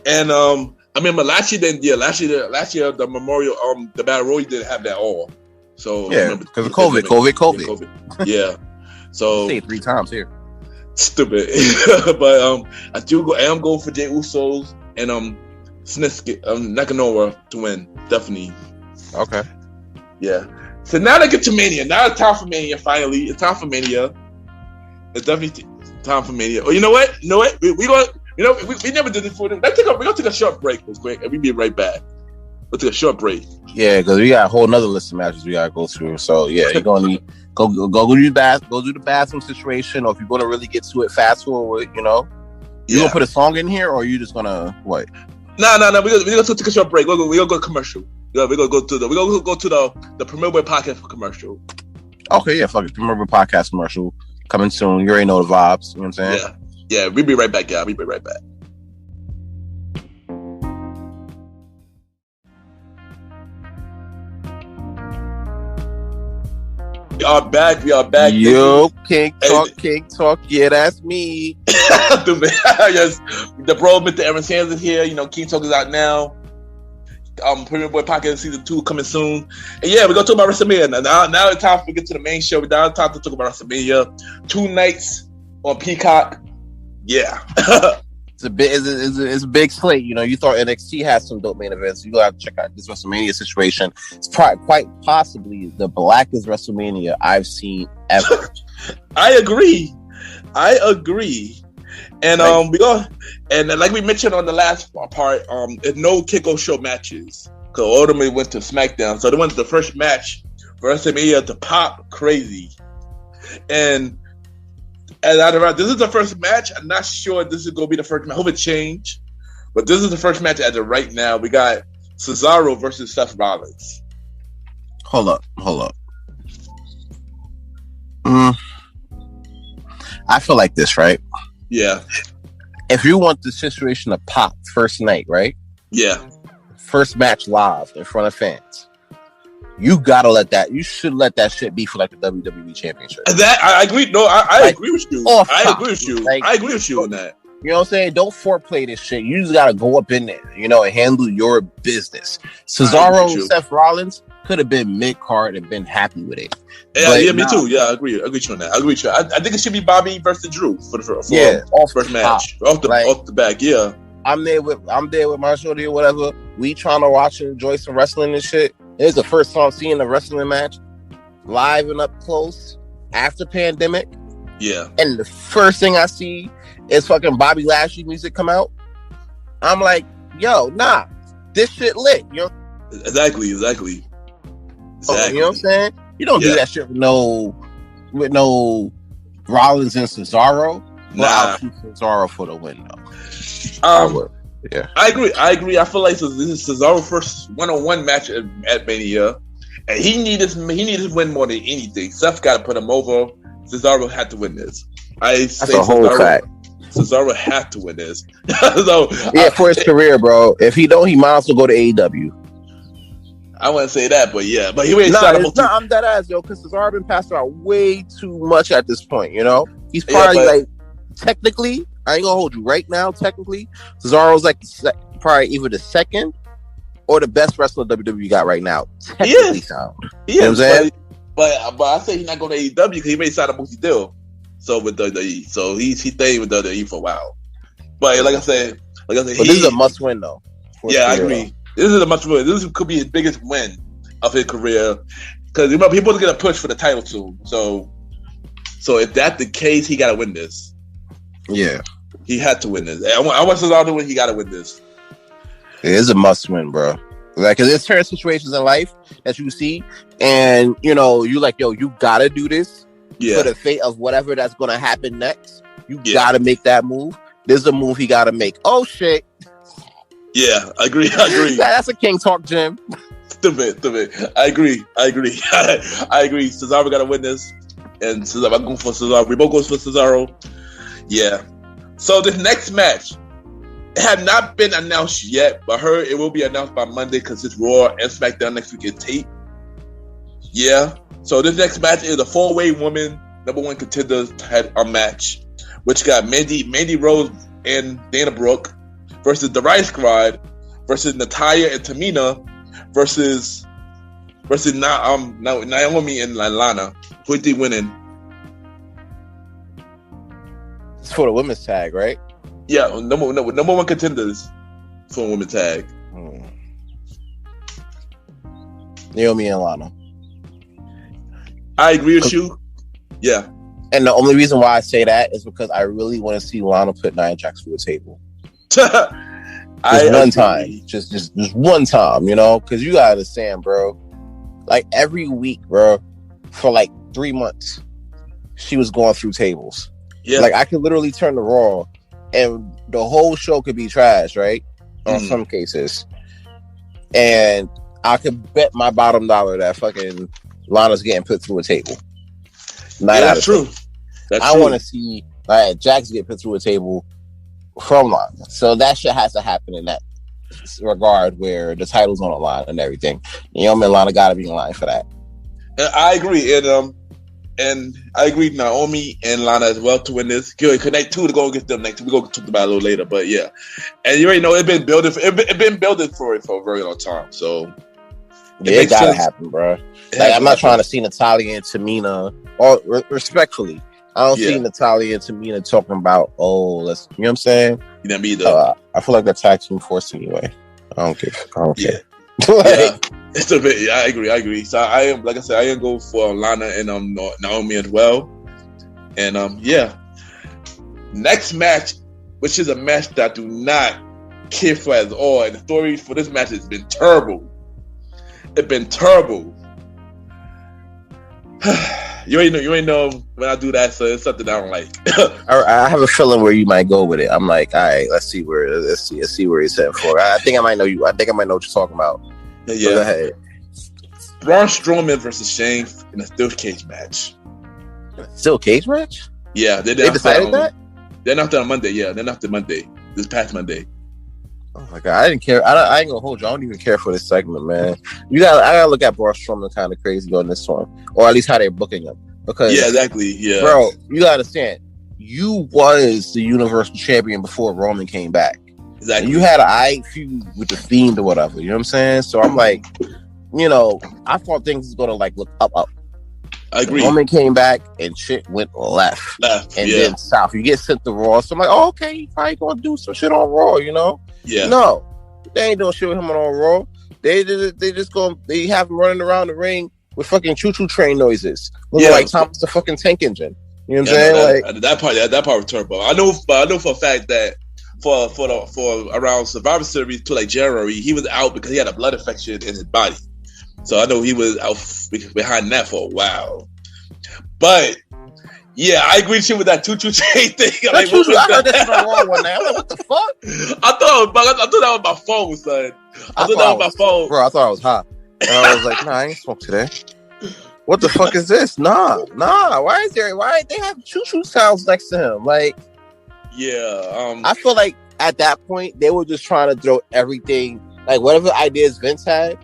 And I remember last year the Memorial the Battle Royal didn't have that all. So yeah, because of COVID. Yeah. So say it 3 times here. Stupid. But I am going for Jey Usos and Nakamura to win. Definitely. Okay. Yeah. So now they get to Mania. Now it's time for Mania. Finally, it's time for Mania. It's definitely time for Mania. Oh, you know what? We never did this before. We're gonna take a short break real quick, and we'll be right back. We'll take a short break. Yeah, because we got a whole nother list of matches we gotta go through. So yeah, you're gonna need go do the bathroom situation, or if you're gonna really get to it fast forward, you gonna put a song in here, or are you just gonna what? No. We're gonna take a short break. We're gonna go commercial. Yeah, we're gonna go to the Premier Boy Podcast for commercial. Okay, yeah, fuck it. Premier Boy Podcast commercial coming soon. You already know the vibes. You know what I'm saying? Yeah. We'll be right back, guys. We'll be right back. We are back. Yo, King Talk. Yeah, that's me. Yes, the bro, Mr. Aaron Sanders here. King Talk is out now. Premier Boy Podcast Season 2 coming soon. And yeah, we're going to talk about WrestleMania. Now it's time to get to the main show. Now it's time to talk about WrestleMania. 2 nights on Peacock. Yeah. It's a big slate. You thought NXT had some dope main events. You gotta have to check out this WrestleMania situation. It's quite possibly the blackest WrestleMania I've seen ever. I agree. And like we mentioned on the last part, there's no kickoff show matches because ultimately went to Smackdown. So they went to the first match for WrestleMania to pop crazy. And this is the first match. I'm not sure this is going to be the first match. I hope it changed. But this is the first match as of right now. We got Cesaro versus Seth Roberts. Hold up. I feel like this, right? Yeah. If you want the situation to pop first night, right? Yeah. First match live in front of fans. You should let that shit be for like the WWE Championship. That I agree. No, I agree with you. I agree with you. I agree with you on that. You know what I'm saying? Don't foreplay this shit. You just gotta go up in there, and handle your business. Cesaro and Seth Rollins could have been mid-card and been happy with it. Yeah, me too. Yeah, I agree with you on that. I think it should be Bobby versus Drew for the first match. Off the back, yeah. I'm there with my shorty or whatever. We trying to watch and enjoy some wrestling and shit. It's the first time seeing a wrestling match live and up close after pandemic. Yeah. And the first thing I see is fucking Bobby Lashley music come out. I'm like, yo, nah. this shit lit. You know? Exactly. You know what I'm saying? You don't do that shit with no Rollins and Cesaro. Nah. I'll choose Cesaro for the win, though. I would. Yeah, I agree. I feel like this is Cesaro's first one-on-one match at Mania, and he needed to win more than anything. Seth got to put him over. Cesaro had to win this. That's a whole fact. Cesaro had to win this. For his career, bro. If he don't, he might as well go to AEW. I wouldn't say that, but yeah. But he I'm dead ass, yo, because Cesaro been passed around way too much at this point, you know? He's probably technically, I ain't gonna hold you right now, technically, Cesaro's like probably either the second or the best wrestler WWE got right now. Technically sound. He is, you know what I'm saying? But I say he's not going to AEW because he may sign a multi deal. So with WWE. So he stayed with WWE for a while. But like I said, this is a must win though. Yeah, I agree. This is a must win. This could be his biggest win of his career. Because people are gonna push for the title soon. So if that's the case, he gotta win this. Yeah. He had to win this. I want Cesaro to win, he gotta win this. It is a must win, bro. Like, cause there's certain situations in life that you see, and you know, you like, yo, you gotta do this for the fate of whatever that's gonna happen next. You gotta make that move. There's a move he gotta make. Oh shit. Yeah, I agree. That's a king talk, Jim. Stupid. I agree. I agree. Cesaro gotta win this, and Cesaro, I'm going for Cesaro. We both go for Cesaro. Yeah. So this next match. It had not been announced yet, but I heard it will be announced by Monday because it's Raw and SmackDown next week is tape. Yeah. So this next match is a 4-way woman #1 contenders had a match, which got Mandy Rose and Dana Brooke versus the Riot Squad versus Natalya and Tamina versus Naomi and Lana. Who they winning? It's for the women's tag, right? Yeah, number 1 contenders for a women's tag. Naomi and Lana. I agree with you. Yeah. And the only reason why I say that is because I really want to see Lana put Nia Jax through a table. One time. Just one time, you know? Because you gotta understand, bro. Like, every week, bro, for like 3 months, she was going through tables. Yeah. Like, I could literally turn to Raw and the whole show could be trash, right? On some cases. And I could bet my bottom dollar that fucking Lana's getting put through a table. That's true. I want to see Jax get put through a table from Lana. So that shit has to happen in that regard where the title's on the line and everything. You know, Lana gotta be in line for that. I agree. And I agree, Naomi and Lana as well to win this. Connect 2 to go get them next. We're going to talk about it a little later, but yeah. And you already know it's been building for a very long time. So it gotta happen, bro. Like, I'm not trying to see Natalya and Tamina, or respectfully, I don't see Natalya and Tamina talking about, you know what I'm saying? You know me though. I feel like that's tag team force anyway. I don't care. It's a bit. I agree. So I am, like I said, I am going for Lana and Naomi as well. And next match, which is a match that I do not care for at all, and the story for this match has been terrible. It's been terrible. You ain't know when I do that, so it's something I don't like. I have a feeling where you might go with it. I'm like, all right, let's see where he's heading for. I think I might know you. I think I might know what you're talking about. Yeah. So go ahead. Braun Strowman versus Shane in a steel cage match. Steel cage match? Yeah, they decided that. They're not on Monday. Yeah, they're not on Monday. This past Monday. Oh my god, I didn't care. I ain't gonna hold you. I don't even care for this segment, man. I gotta look at Braun Strowman kind of crazy on this one, or at least how they're booking him. Because exactly. Yeah, bro, you gotta understand. You was the Universal Champion before Roman came back. Exactly. And you had an feud with the Fiend or whatever. You know what I'm saying? So I'm like, you know, I thought things was gonna like look up. I agree. Roman came back and shit went left and then south. You get sent to Raw, so I'm like, oh, okay, he probably gonna do some shit on Raw, you know? Yeah. No, they ain't doing shit with him on Raw. They have him running around the ring with fucking choo-choo train noises, looking like Thomas the fucking tank engine. You know what I'm saying? That part was terrible. I know for a fact that for around Survivor Series to like January, he was out because he had a blood infection in his body. So I know he was out behind that for a while. But yeah, I agree with you with that choo-choo train thing. I heard that's the wrong one now. I'm like, what the fuck? I thought that was my phone, son. I thought that was my phone. Bro, I thought I was hot. And I was like, nah, I ain't smoke today. What the fuck is this? Nah. Why they have choo-choo sounds next to him? Like, yeah. I feel like at that point they were just trying to throw everything, like whatever ideas Vince had,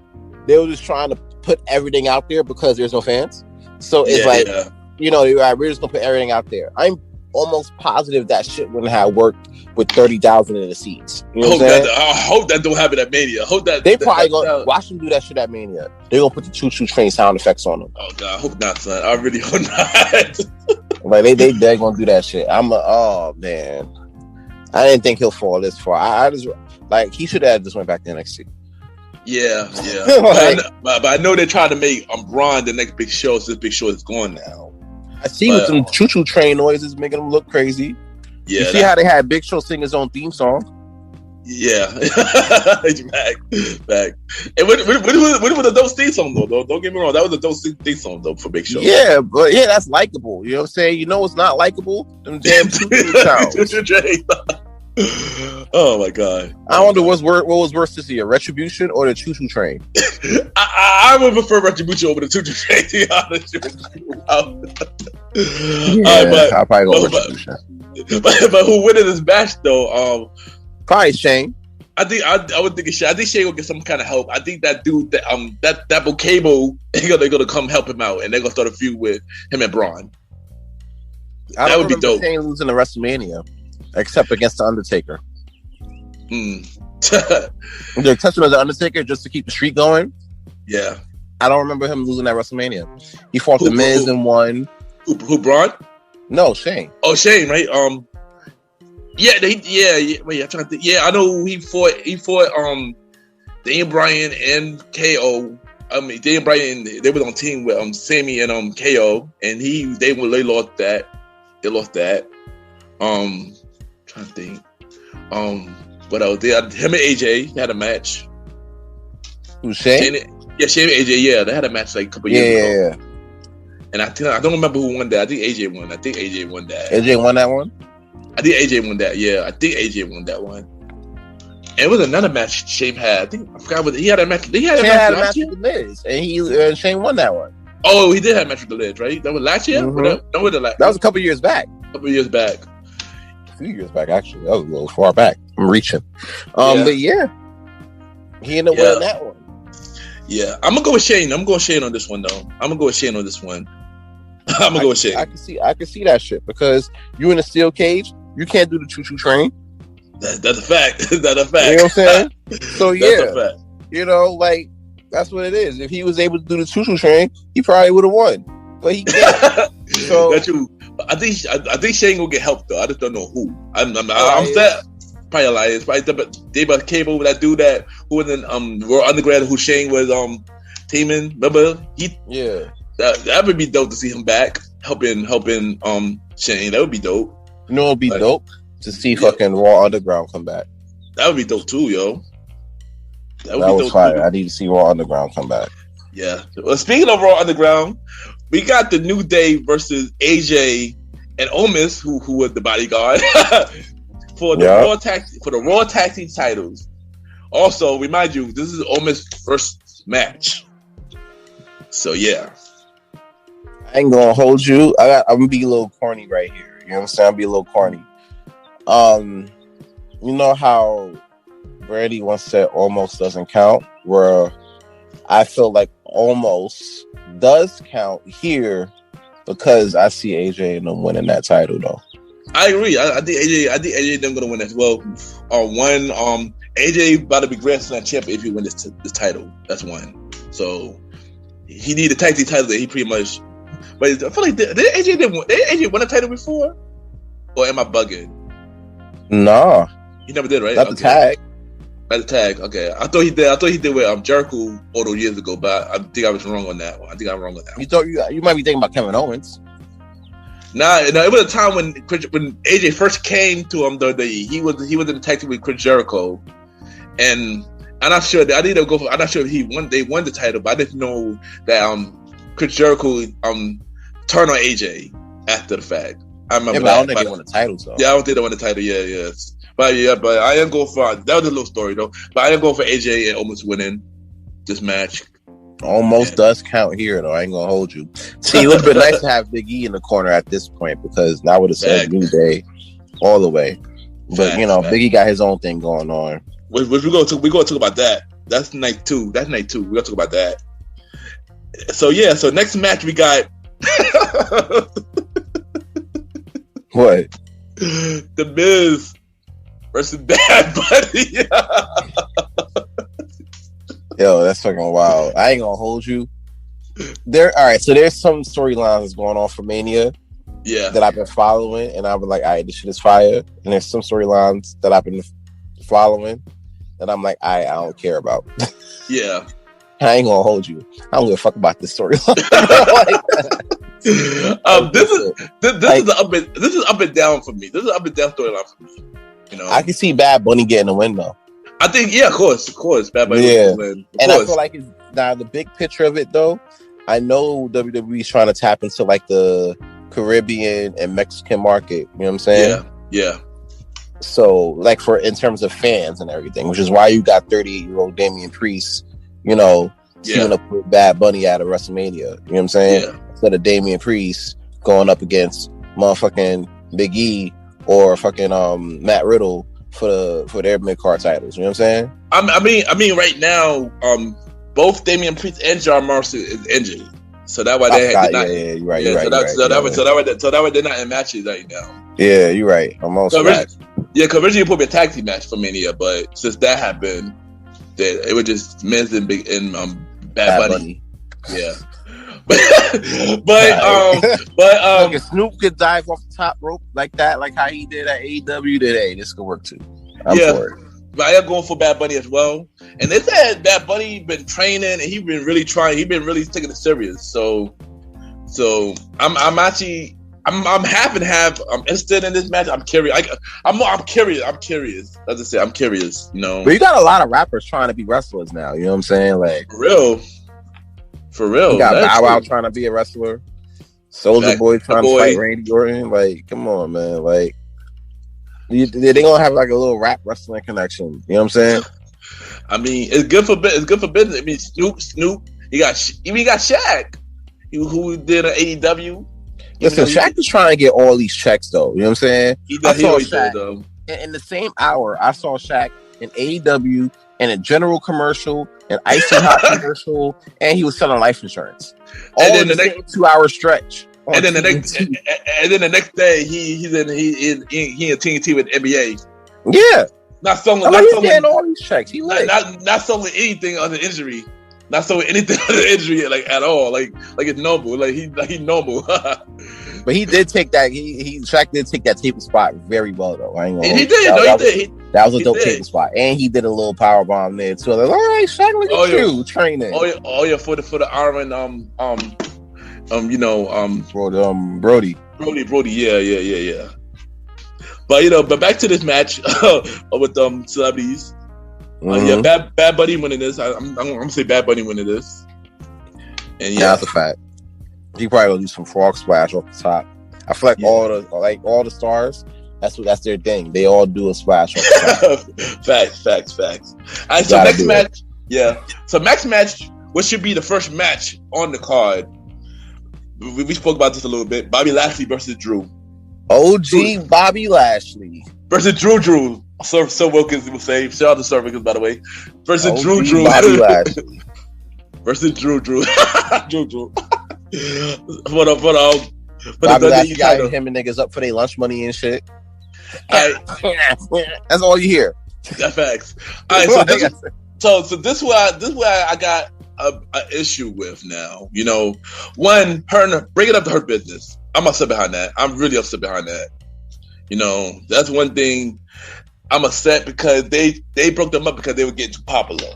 they were just trying to put everything out there because there's no fans. So it's we're just gonna put everything out there. I'm almost positive that shit wouldn't have worked with 30,000 in the seats. You know I hope that don't happen at Mania. I hope that they probably gonna watch them do that shit at Mania. They're gonna put the choo-choo train sound effects on them. Oh god, I hope not, son. I really hope not. Like they're gonna do that shit. Oh man, I didn't think he'll fall this far. I just like he should have just went back to NXT. Yeah. but I know they're trying to make Braun the next big show. So this big show is going now. I see with some choo-choo train noises making them look crazy. Yeah, you see how they had Big Show sing his own theme song? Yeah, back. And what was the dope theme song though? Don't get me wrong, that was a dope theme song though for Big Show. Yeah, but that's likable. You know what I'm saying? You know what's not likable? Them damn choo-choo sounds. Oh my god! I wonder what was worse this year, Retribution or the choo-choo train? I would prefer Retribution over the choo-choo train. To be honest, I'll probably go Retribution. But who win this match though? Probably Shane. I would think Shane. I think Shane will get some kind of help. I think that dude that Cable they're gonna come help him out and they're gonna start a feud with him and Braun. That would be dope. Shane losing the WrestleMania. Except against the Undertaker. They're touching on the Undertaker just to keep the streak going. Yeah, I don't remember him losing that WrestleMania. He fought the Miz and won. Who Braun? No, Shane. Oh, Shane, right? Wait, I'm trying to think. Yeah, I know he fought Daniel Bryan and KO. I mean, Daniel Bryan, they were on team with Sami and KO, and they lost that. They lost that. Trying to think. What else? Him and AJ had a match. Who, Shane? Shane and AJ. Yeah, they had a match like a couple years ago. Yeah. And I don't remember who won that. I think AJ won. AJ won that. AJ won that one? I think AJ won that. Yeah, I think AJ won that one. And it was another match Shane had. I forgot what he had a match. He had a match with the Liz, and Shane won that one. Oh, he did have a match with the Liz, right? That was last year. Mm-hmm. That was a couple years back. A few years back, actually. That was a little far back. I'm reaching. But yeah, he ended up winning that one. Yeah, I'm gonna go with Shane. I'm going Shane on this one, though. I'm gonna go with Shane. I can see that shit because you in a steel cage, you can't do the choo-choo train. That's a fact. That's a fact. You know what I'm saying? So that's a fact. You know, like that's what it is. If he was able to do the choo-choo train, he probably would have won, but he can't. So that's true. I think Shane will get help though. I just don't know who. I'm sad. Probably Elias. Probably David Cable, that dude who was in Raw Underground, who Shane was teaming. Remember? That would be dope to see him back helping Shane. That would be dope. You know, it'd be dope to see fucking Raw Underground come back. That would be dope too, yo. That was fire. Too. I need to see Raw Underground come back. Yeah. Well, speaking of Raw Underground, we got the New Day versus AJ and Owens, who was the bodyguard for the Raw Tag Team titles. Also, remind you, this is Owens' first match. So yeah, I ain't gonna hold you. I'm gonna be a little corny right here. You know what I'm saying? I'll be a little corny. You know how Randy once said almost doesn't count, where I feel like almost does count here because I see AJ and them winning that title though. I agree. I think AJ them gonna win as well. AJ about to be Grand Slam champion if he wins this title. That's one. So he need a tag team title that he pretty much. But I feel like did AJ win a title before? Or am I bugging? Nah. He never did, right? Not the tag. Not the tag. Okay. I thought he did with Jericho all those years ago, but I think I was wrong on that one. I think I'm wrong on that one. You might be thinking about Kevin Owens. Nah, no, it was a time when AJ first came to him. He was in the tag team with Chris Jericho, and I'm not sure. I'm not sure if they won the title, but I didn't know that Chris Jericho turned on AJ after the fact. I remember. But I don't think they won the title. So yeah, I don't think they won the title. Yeah. But I am going for that was a little story though. But I am going for AJ and almost winning this match. Almost does count here, though. I ain't gonna hold you. See, it would have been nice to have Big E in the corner at this point because that would have said New Day all the way. But Big E got his own thing going on. We're gonna talk about that. That's night two. We're gonna talk about that. So next match we got what? The Miz versus Bad Bunny. Yo, that's fucking wild. I ain't gonna hold you. So there's some storylines that's going on for Mania that I've been following, and I've been like, all right, this shit is fire. And there's some storylines that I've been following that I'm like, I don't care about. Yeah. I ain't gonna hold you. I don't give a fuck about this storyline. This is up and down for me. This is up and down storyline for me. I can see Bad Bunny getting a win though. I think, of course, Bad Bunny win. And I feel like now the big picture of it though, I know WWE's trying to tap into like the Caribbean and Mexican market. You know what I'm saying? Yeah. So like in terms of fans and everything, which is why you got 38-year-old Damian Priest, teaming up with Bad Bunny at a WrestleMania. You know what I'm saying? Yeah. Instead of Damian Priest going up against motherfucking Big E or fucking Matt Riddle for their mid-card titles. You know what I'm saying? I mean, right now, both Damian Priest and John Morrison is injured, so that's why they had not. Yeah, you're right. So that way they're not in matches right now. Yeah, you're right. I'm also right. Because originally it put be a tag team match for Mania, but since that happened, it was just Miz and Bad Bunny. Yeah. But Snoop could dive off the top rope like that, like how he did at AEW today. This could work too. I'm for it. But I am going for Bad Bunny as well. And they said Bad Bunny been training and he been really trying. He been really taking it serious. So I'm actually I'm half and half. I'm interested in this match. I'm curious. I'm curious. As I say, I'm curious. But you got a lot of rappers trying to be wrestlers now. You know what I'm saying? Like For real. You got Bow Wow trying to be a wrestler. Soulja Boy trying to fight Randy Orton. Like, come on, man. Like, they gonna have like a little rap wrestling connection. You know what I'm saying? I mean, it's good for business. I mean, Snoop. You got Shaq, who did an AEW. Listen, Shaq is trying to get all these checks, though. You know what I'm saying? I saw Shaq in the same hour. I saw Shaq in AEW and a general commercial, an Icy Hot commercial, and he was selling life insurance. All in the same 2-hour stretch. And then the next day, he's in TNT with NBA. Yeah, not selling all these checks. He not selling anything on the injury. Not selling anything on the injury like at all. Like it's normal. Like he's normal. But he did take that. Shaq did take that table spot very well though. I ain't gonna. He did. That was a dope table spot, and he did a little power bomb there too. Like, all right, Shaq, look at you training. For the Iron Brody. Yeah. But back to this match with celebrities. Mm-hmm. Bad Bunny winning this. I'm gonna say Bad Bunny winning this. And that's a fact. He probably gonna do some frog splash off the top. I feel like all the stars. That's their thing. They all do a splash off the top. Facts. All right, so next match. Yeah. So next match, what should be the first match on the card? We spoke about this a little bit. Bobby Lashley versus Drew. OG Bobby Lashley versus Drew. Sir Wilkins will say. Shout out to Sir Wilkins, by the way. Versus OG Drew. Bobby Lashley. Versus Drew. Drew. Bobby Lashley got him and niggas up for their lunch money and shit. That's all you hear. That's facts. All right, so this is where I got an issue with now. One, her bring it up to her business. I'm upset behind that. I'm really upset behind that. That's one thing. I'm upset because they broke them up because they were getting too popular.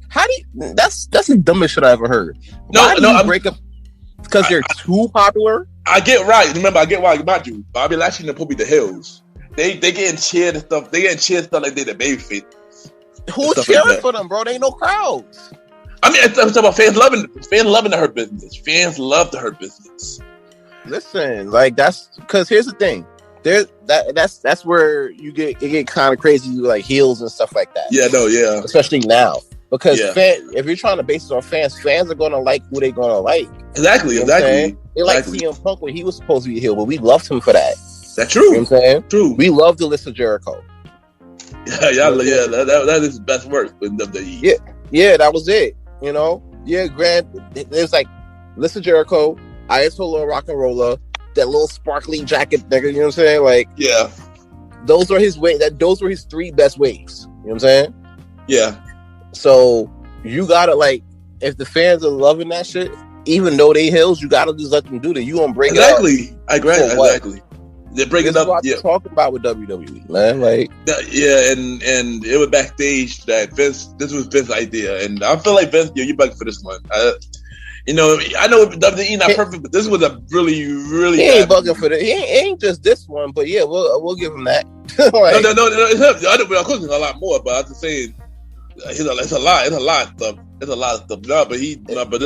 How do you? That's the dumbest shit I ever heard. Why do you break up? Because they're too popular. I get right. Remember, I get why. Mind you, Bobby Lashley and Poppy the Hills. They getting cheered and stuff. They getting cheered and stuff like they the babyface. Who's cheering for them, bro? They ain't no crowds. I mean, I'm talking about fans loving the Hurt Business. Fans love the Hurt Business. Listen, like that's because here's the thing. That's where it get kind of crazy, like heels and stuff like that. Yeah, no, yeah. Especially now. Because if you're trying to base it on fans are gonna like who they gonna like. Exactly, you know exactly. They like CM Punk when he was supposed to be a heel, but we loved him for that. That's true. You know what I'm saying? True. We loved Alyssa Jericho. That is his best work with WWE. Yeah, that was it. You know? Yeah, there's like Alyssa Jericho, Ayatollah Rock and Roller, that little sparkly jacket nigga, you know what I'm saying? Like, yeah. Those were his 3 best waves. You know what I'm saying? Yeah. So you gotta, like, if the fans are loving that shit, even though they heels, you gotta just let them do that. You gonna bring it up. I agree. Exactly. They bring it up. What I'm talking about with WWE, man. Like, yeah, and it was backstage that this was Vince's idea, and I feel like Vince, you bugging for this one. I know WWE not perfect, but this was a really he ain't bugging for this. He ain't just this one, but yeah, we'll give him that. Like, no, it's him. Of course, there's a lot more, but I'm just saying, it's a lot of stuff. No, but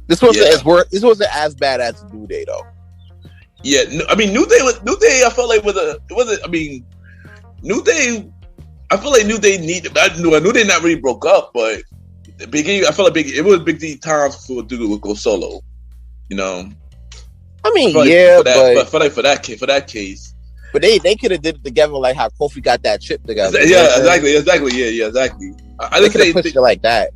this wasn't as bad as New Day though. Yeah, I mean, New Day. I felt like New Day. I feel like New Day New Day not really broke up, but Big E. I felt like it was Big D times for a dude to go solo. You know. I mean, but for that case. But they could have did it together, like how Kofi got that chip together. Yeah, exactly. Yeah, exactly. I think they pushed it like that.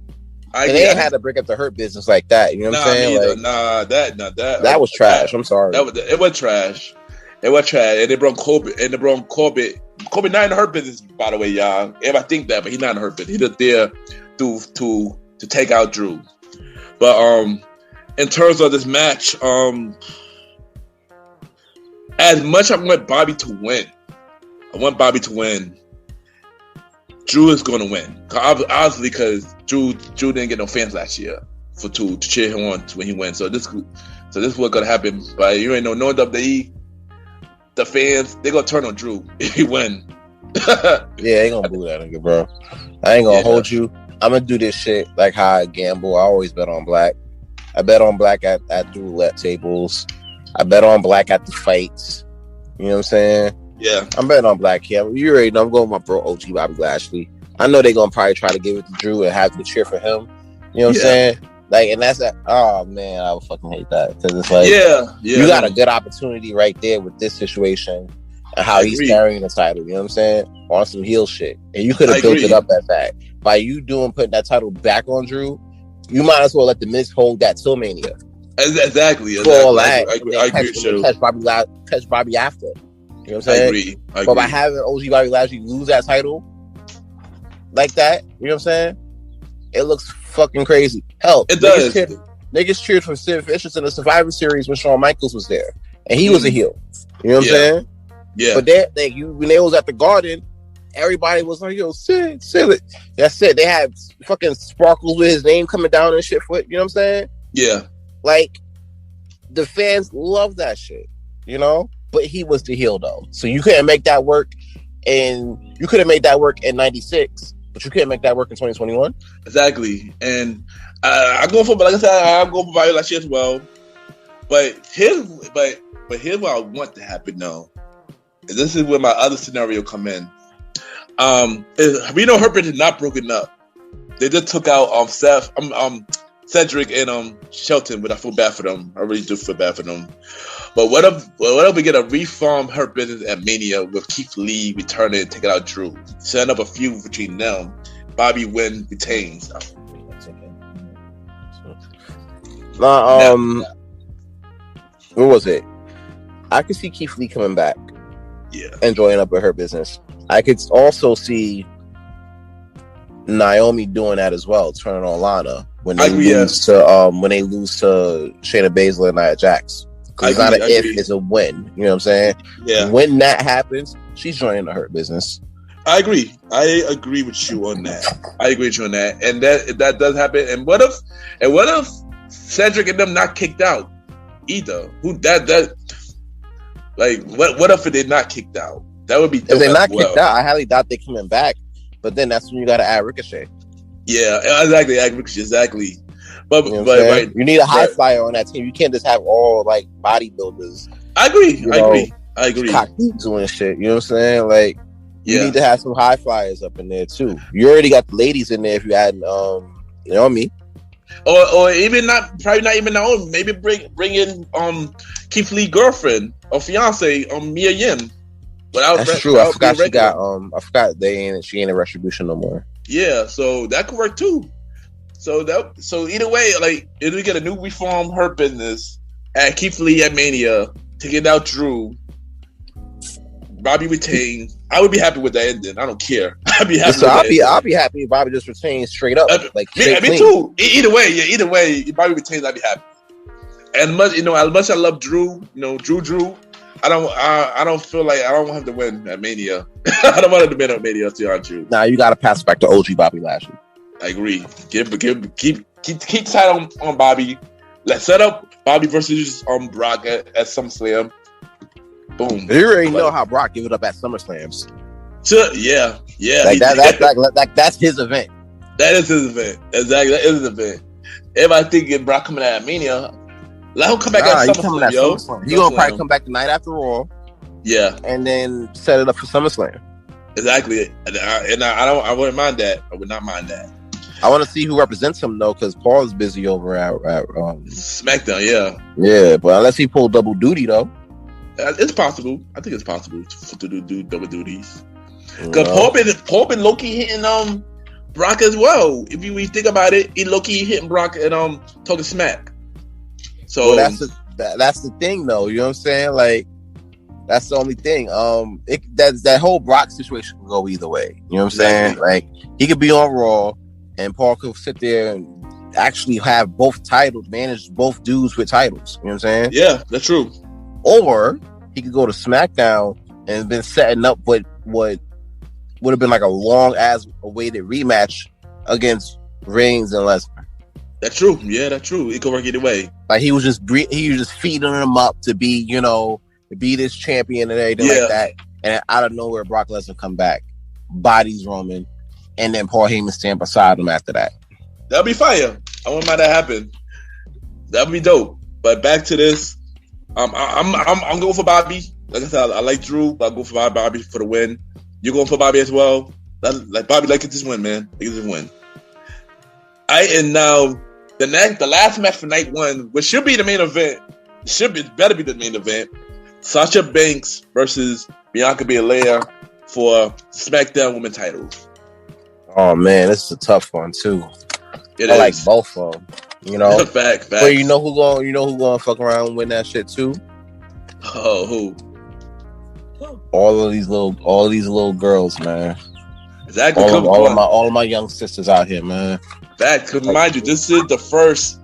They ain't had to break up the Hurt Business like that. You know what I'm saying? Like, that was trash. I'm sorry. It was trash. And they brought Corbett. Corbett not in the Hurt Business, by the way, y'all. Everybody think that, but he's not in the Hurt Business. He's just there to take out Drew. But in terms of this match, as much I want Bobby to win, Drew is going to win. Obviously, because Drew didn't get no fans last year to cheer him on when he wins. So this is what's going to happen. But you ain't knowing WWE, the fans, they're going to turn on Drew if he win. Yeah, they going to boo that nigga, bro. I ain't going to hold you. I'm going to do this shit like how I gamble. I always bet on black. I bet on black at the roulette tables. I bet on black at the fights. You know what I'm saying? Yeah. I'm betting on black. Yeah, you already know I'm going with my bro OG Bobby Lashley. I know they're going to probably try to give it to Drew and have to cheer for him. You know what I'm saying? Like, and that's that. Oh, man, I would fucking hate that. Because it's like, you got a good opportunity right there with this situation and how he's carrying the title. You know what I'm saying? On some heel shit. And you could have built it up at that. By you putting that title back on Drew, you might as well let the Miz hold that till Mania. Exactly. For all that. I agree. Catch Bobby after. You know what I'm saying? I agree. But by having OG Bobby Lashley lose that title like that, you know what I'm saying? It looks fucking crazy. Hell, it does. Niggas cheered for Sid Vicious in the Survivor Series when Shawn Michaels was there, and he was a heel. You know what I'm saying? Yeah. But when they was at the Garden, everybody was like, "Yo, Sid." That's it. They had fucking sparkles with his name coming down and shit. You know what I'm saying? Yeah. Like, the fans love that shit. You know. But he was the heel though, so you couldn't make that work. And you could have made that work in '96, but you couldn't make that work in 2021. Exactly. And I'm going for Bobby Lashley as well. But here's what I want to happen though. And this is where my other scenario come in. We know Herbert is not broken up. They just took out Cedric and Shelton, but I feel bad for them. I really do feel bad for them. But what if we get a reformed Hurt Business at Mania with Keith Lee returning and taking out Drew, setting up a feud between them? Bobby wins, retains. What was it? I could see Keith Lee coming back, and joining up with Hurt Business. I could also see Naomi doing that as well, turning on Lana when they lose to Shayna Baszler and Nia Jax. It's not an if, it's a when. You know what I'm saying? Yeah. When that happens, she's joining the Hurt Business. I agree. I agree with you on that. And that does happen. And what if Cedric and them not kicked out either. What if they're not kicked out? That would be dope. If they're not kicked out, I highly doubt they're coming back. But then that's when you got to add Ricochet. Yeah, exactly. Add Ricochet, exactly. But you need a high flyer on that team. You can't just have all like bodybuilders. I agree. Cock doing shit. You know what I'm saying? Like, you need to have some high flyers up in there too. You already got the ladies in there. If you add, you know what I mean? Or even probably not even Naomi. Maybe bring in Keith Lee's girlfriend or fiance, Mia Yim. That's true. I forgot she ain't in Retribution no more. Yeah, so that could work too. So either way, like if we get a new reform Hurt Business at Keith Lee at Mania, taking out Drew, Bobby retained. I would be happy with that ending. I don't care. I'd be happy. I'll be happy if Bobby just retains straight up. Me too. Either way, if Bobby retains, I'd be happy. And as much I love Drew, Drew. I don't feel like I don't want him to win at Mania. I don't want him to win at Mania. To Drew. Nah, you got to pass back to OG Bobby Lashley. I agree. Keep the title on Bobby. Let's set up Bobby versus Brock at SummerSlam. Boom. You already know how Brock give it up at SummerSlams. Yeah. That's his event. That is his event. Exactly, that is his event. Everybody thinking Brock coming out at Mania. Let him come back at SummerSlam, yo. He's gonna probably come back the night after Raw. Yeah. And then set it up for SummerSlam. Exactly. I wouldn't mind that. I would not mind that. I want to see who represents him though, because Paul's busy over at Smackdown. Yeah. Yeah, but unless he pulled double duty though. It's possible. I think it's possible to do double duties. Because Paul been low-key hitting Brock as well. If you think about it, he low-key hitting Brock and talking smack. So that's the thing though. You know what I'm saying? Like that's the only thing. That whole Brock situation can go either way. You know what I'm saying? Like he could be on Raw and Paul could sit there and actually have both titles, manage both dudes with titles. You know what I'm saying? Yeah, that's true. Or he could go to SmackDown and been setting up what would have been like a long ass awaited rematch against Reigns and Lesnar. That's true. Yeah, that's true. It could work either way. Like he was just feeding him up to be, to be this champion and everything like that. And out of nowhere, Brock Lesnar come back, bodies Roman, and then Paul Heyman stand beside him after that. That'll be fire. I wouldn't mind that happen. That'd be dope. But back to this. I'm going for Bobby. Like I said, I like Drew, but I'll go for Bobby for the win. You're going for Bobby as well. Like Bobby, like it this win, man. Like it this win. And now the last match for night one, which should be the main event, better be the main event. Sasha Banks versus Bianca Belair for SmackDown Women's titles. Oh man, this is a tough one too. I like both of them. Fact. But you know who going to fuck around and win that shit too? Oh, who? All of these little girls, man. Exactly. All of my young sisters out here, man. Fact. Because mind you, this is the first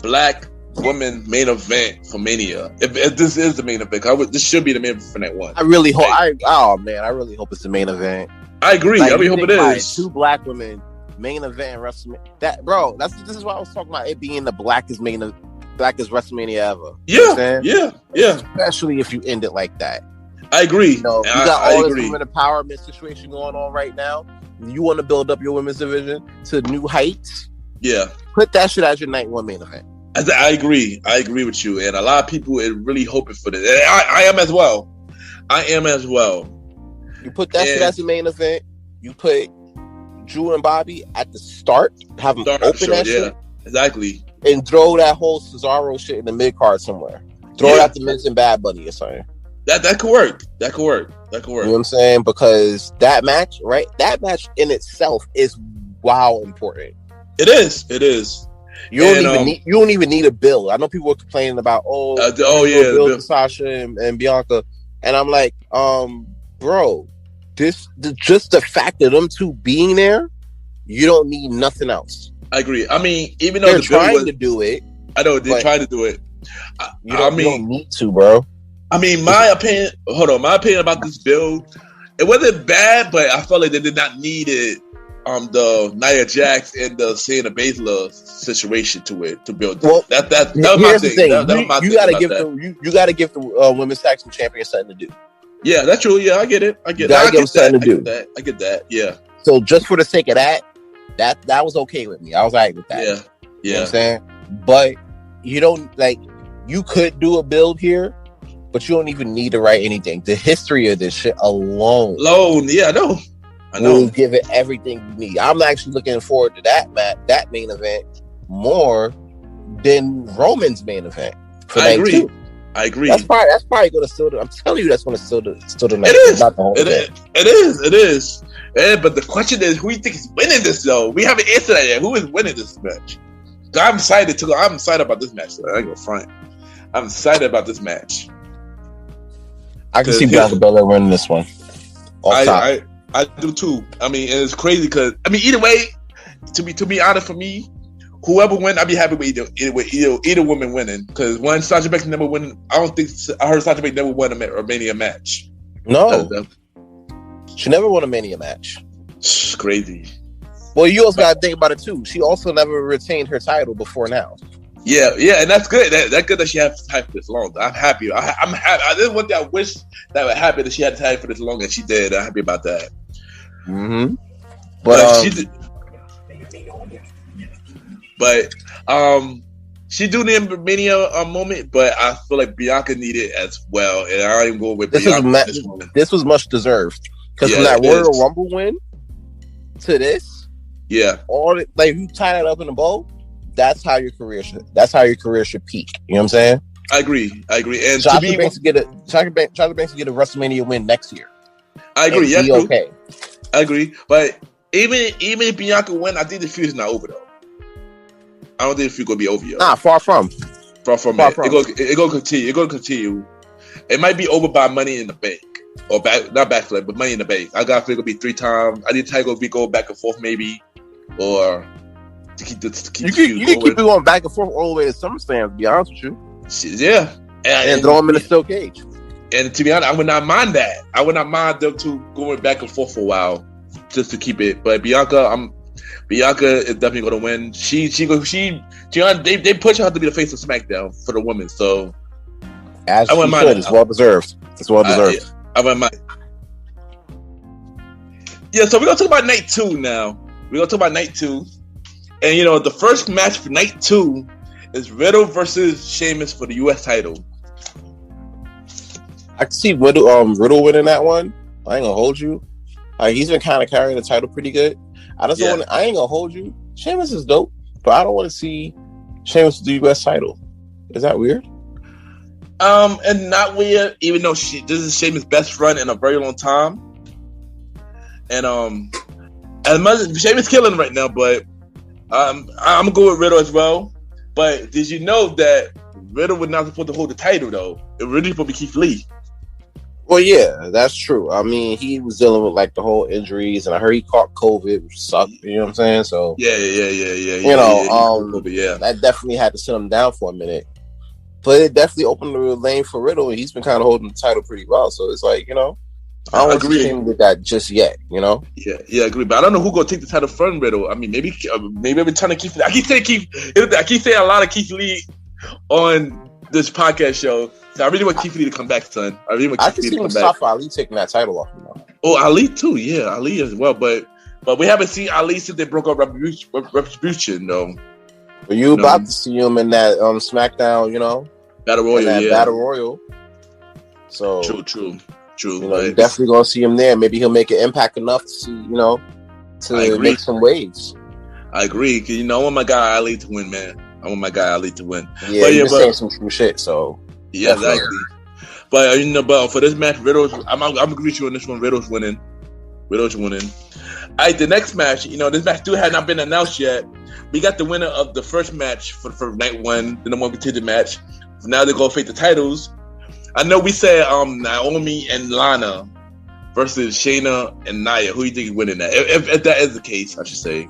black woman main event for Mania. If this is the main event, this should be the main event for night one. I really hope. I really hope it's the main event. I agree. I really hope it is. Two black women. Main event in WrestleMania. This is why I was talking about it being the blackest WrestleMania ever. Yeah. Especially if you end it like that. I agree. You got all this women empowerment situation going on right now. You want to build up your women's division to new heights. Yeah. Put that shit as your night one main event. I agree. I agree with you. And a lot of people are really hoping for this. And I am as well. You put that shit as your main event. You put Drew and Bobby at the start, have them open that shit. Exactly. And throw that whole Cesaro shit in the mid card somewhere. Throw it out to mention Bad Bunny or something. That could work. That could work. You know what I'm saying? Because that match, right? That match in itself is important. It is. You don't even need a build. I know people were complaining about build to Sasha and Bianca, and I'm like, bro. Just the fact of them two being there, you don't need nothing else. I agree. I mean, even though they're trying to do it, I know they're trying to do it. You don't need to, bro. I mean, my opinion about this build, it wasn't bad, but I felt like they did not need it the Nia Jax and the Shayna Baszler situation to it to build. Well, that was my thing. You gotta give the women's tag team champion something to do. Yeah, that's true. Yeah, I get it. I get that. Yeah. So just for the sake of that was okay with me. I was alright with that. Yeah. You know what I'm saying? But you don't you could do a build here, but you don't even need to write anything. The history of this shit alone. Yeah, I know. Will give it everything you need. I'm actually looking forward to that main event more than Roman's main event. I agree. That's probably going to steal I'm telling you, that's going to steal the night. It is. Yeah, but the question is, who do you think is winning this though? We haven't answered that yet. Who is winning this match? I'm excited about this match. So I ain't gonna front. I'm excited about this match. I can see Bianca Belair winning this one. I do too. I mean, and it's crazy because either way, to be honest, for me, whoever wins, I'd be happy with either woman winning. Because when Sasha Banks never win, I don't think I heard Sasha Banks never won a Mania match. No, she never won a Mania match. It's crazy. Well, you also got to think about it too. She also never retained her title before now. Yeah, and that's good. That's good that she had the title for this long. I'm happy. I'm happy. This is one thing I wish that would happen, that she had the title for this long, and she did. I'm happy about that. Mm-hmm. She do need a Mania moment, but I feel like Bianca needed it as well, and I ain't going with Bianca. This was much deserved because from that Royal Rumble win to this, you tie that up in a bow. That's how your career should peak. You know what I'm saying? I agree. And Sasha Banks to get a WrestleMania win next year. I agree. Yeah, okay. I agree. But even if Bianca win, I think the feud is not over though. I don't think the feud gonna be over yet. Nah, far from. It gonna continue. It might be over by Money in the Bank. Or not Bachelor, but Money in the Bank. I got to figure it'll be 3 times. I need to go back and forth maybe. Or to keep you can keep it going back and forth all the way to SummerSlam, to be honest with you. Yeah. And throw them in a steel cage. And to be honest, I would not mind that. I would not mind them two going back and forth for a while just to keep it. But Bianca is definitely going to win. They push her to be the face of SmackDown for the women. So as I wouldn't mind it. It's well deserved. I wouldn't mind. Yeah, so we're going to talk about night 2 now. And, the first match for night 2 is Riddle versus Sheamus for the U.S. title. I can see Riddle winning that one. I ain't going to hold you. He's been kind of carrying the title pretty good. I ain't going to hold you. Sheamus is dope, but I don't want to see Sheamus with the U.S. title. Is that weird? And not weird, even though this is Sheamus' best run in a very long time. And as much as Sheamus killing right now, but I'm gonna go with Riddle as well. But did you know that Riddle was not supposed to hold the title though? It really supposed to be Keith Lee. Well, yeah, that's true. I mean, he was dealing with the whole injuries, and I heard he caught COVID, which sucked. You know what I'm saying? So yeah. That definitely had to sit him down for a minute. But it definitely opened the lane for Riddle, and he's been kind of holding the title pretty well. So it's I don't agree with that just yet. Yeah, I agree. But I don't know who's gonna take the title from Riddle. I mean, maybe I've been trying to keep. I keep saying a lot of Keith Lee on this podcast show. So I really want Keith Lee to come back, son. I really want Keith Lee to come back. I can see Ali taking that title off him now. Oh, Ali too. Yeah, Ali as well. But we haven't seen Ali since they broke up Retribution, though. But you about to see him in that SmackDown, Battle Royal, Battle Royal. So true. You're definitely gonna see him there. Maybe he'll make an impact enough to see, to make some waves. I agree. Cause I want my guy Ali to win, man. I want my guy Ali to win. Yeah, you're saying some true shit. So yeah, exactly. But for this match, I'm agree with you on this one. Riddle's winning. All right, the next match. This match had not been announced yet. We got the winner of the first match for night 1, the number 1 contender match. So now they're gonna face the titles. I know we said Naomi and Lana versus Shayna and Nia. Who do you think is winning that? If that is the case, I should say.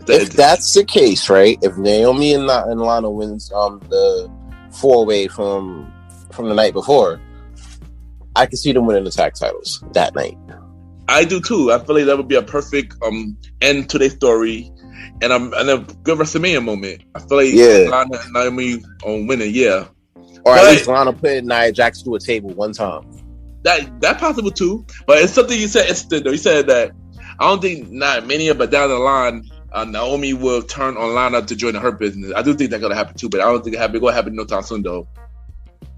If that's the case, right? If Naomi and Lana wins the 4-way from the night before, I can see them winning the tag titles that night. I do too. I feel like that would be a perfect end to their story, and a good WrestleMania moment. I feel like Lana and Naomi on winning, or at least Lana putting Nia Jax to a table one time. That possible too, but it's something you said instant. You said that I don't think not Mania, but down the line, Naomi will turn on Lana to join her business. I do think that's gonna happen too, but I don't think it's gonna happen no time soon though.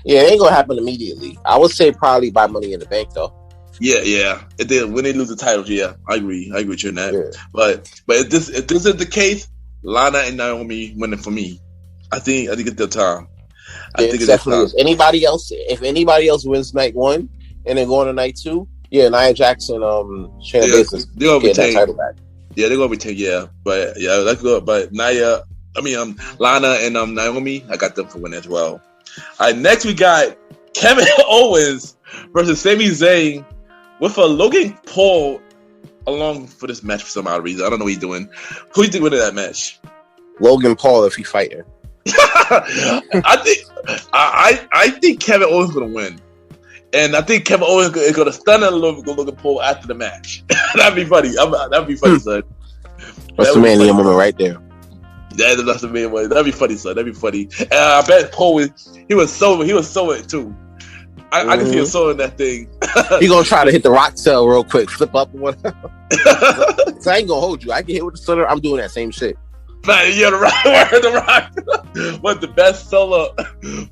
Yeah, it ain't gonna happen immediately. I would say probably by Money in the Bank though. Yeah. When they lose the titles, I agree with you on that. Yeah. But if this is the case, Lana and Naomi winning for me. I think it's the time. I think it's definitely is. If anybody else wins night 1 and then going to night 2, Nia Jax and Shayna Baszler get that title back. Yeah, they're gonna retain. Yeah, but let's go. But Lana and Naomi, I got them for winning as well. All right, next we got Kevin Owens versus Sami Zayn with a Logan Paul along for this match for some odd reason. I don't know what he's doing. Who do you think winning that match? Logan Paul if he fighting. I think Kevin Owens is gonna win, and I think Kevin Owens is gonna stun Logan Paul after the match. That'd be funny. That'd be funny, son. That's the man moment right there. Yeah, that's the main one. That'd be funny, son. That'd be funny. And I bet Paul he was so it too. I can see him sewing that thing. He gonna try to hit the rock cell real quick, flip up or whatever. So I ain't gonna hold you. I get hit with the stunner. I'm doing that same shit. Yeah, the rock. What the best seller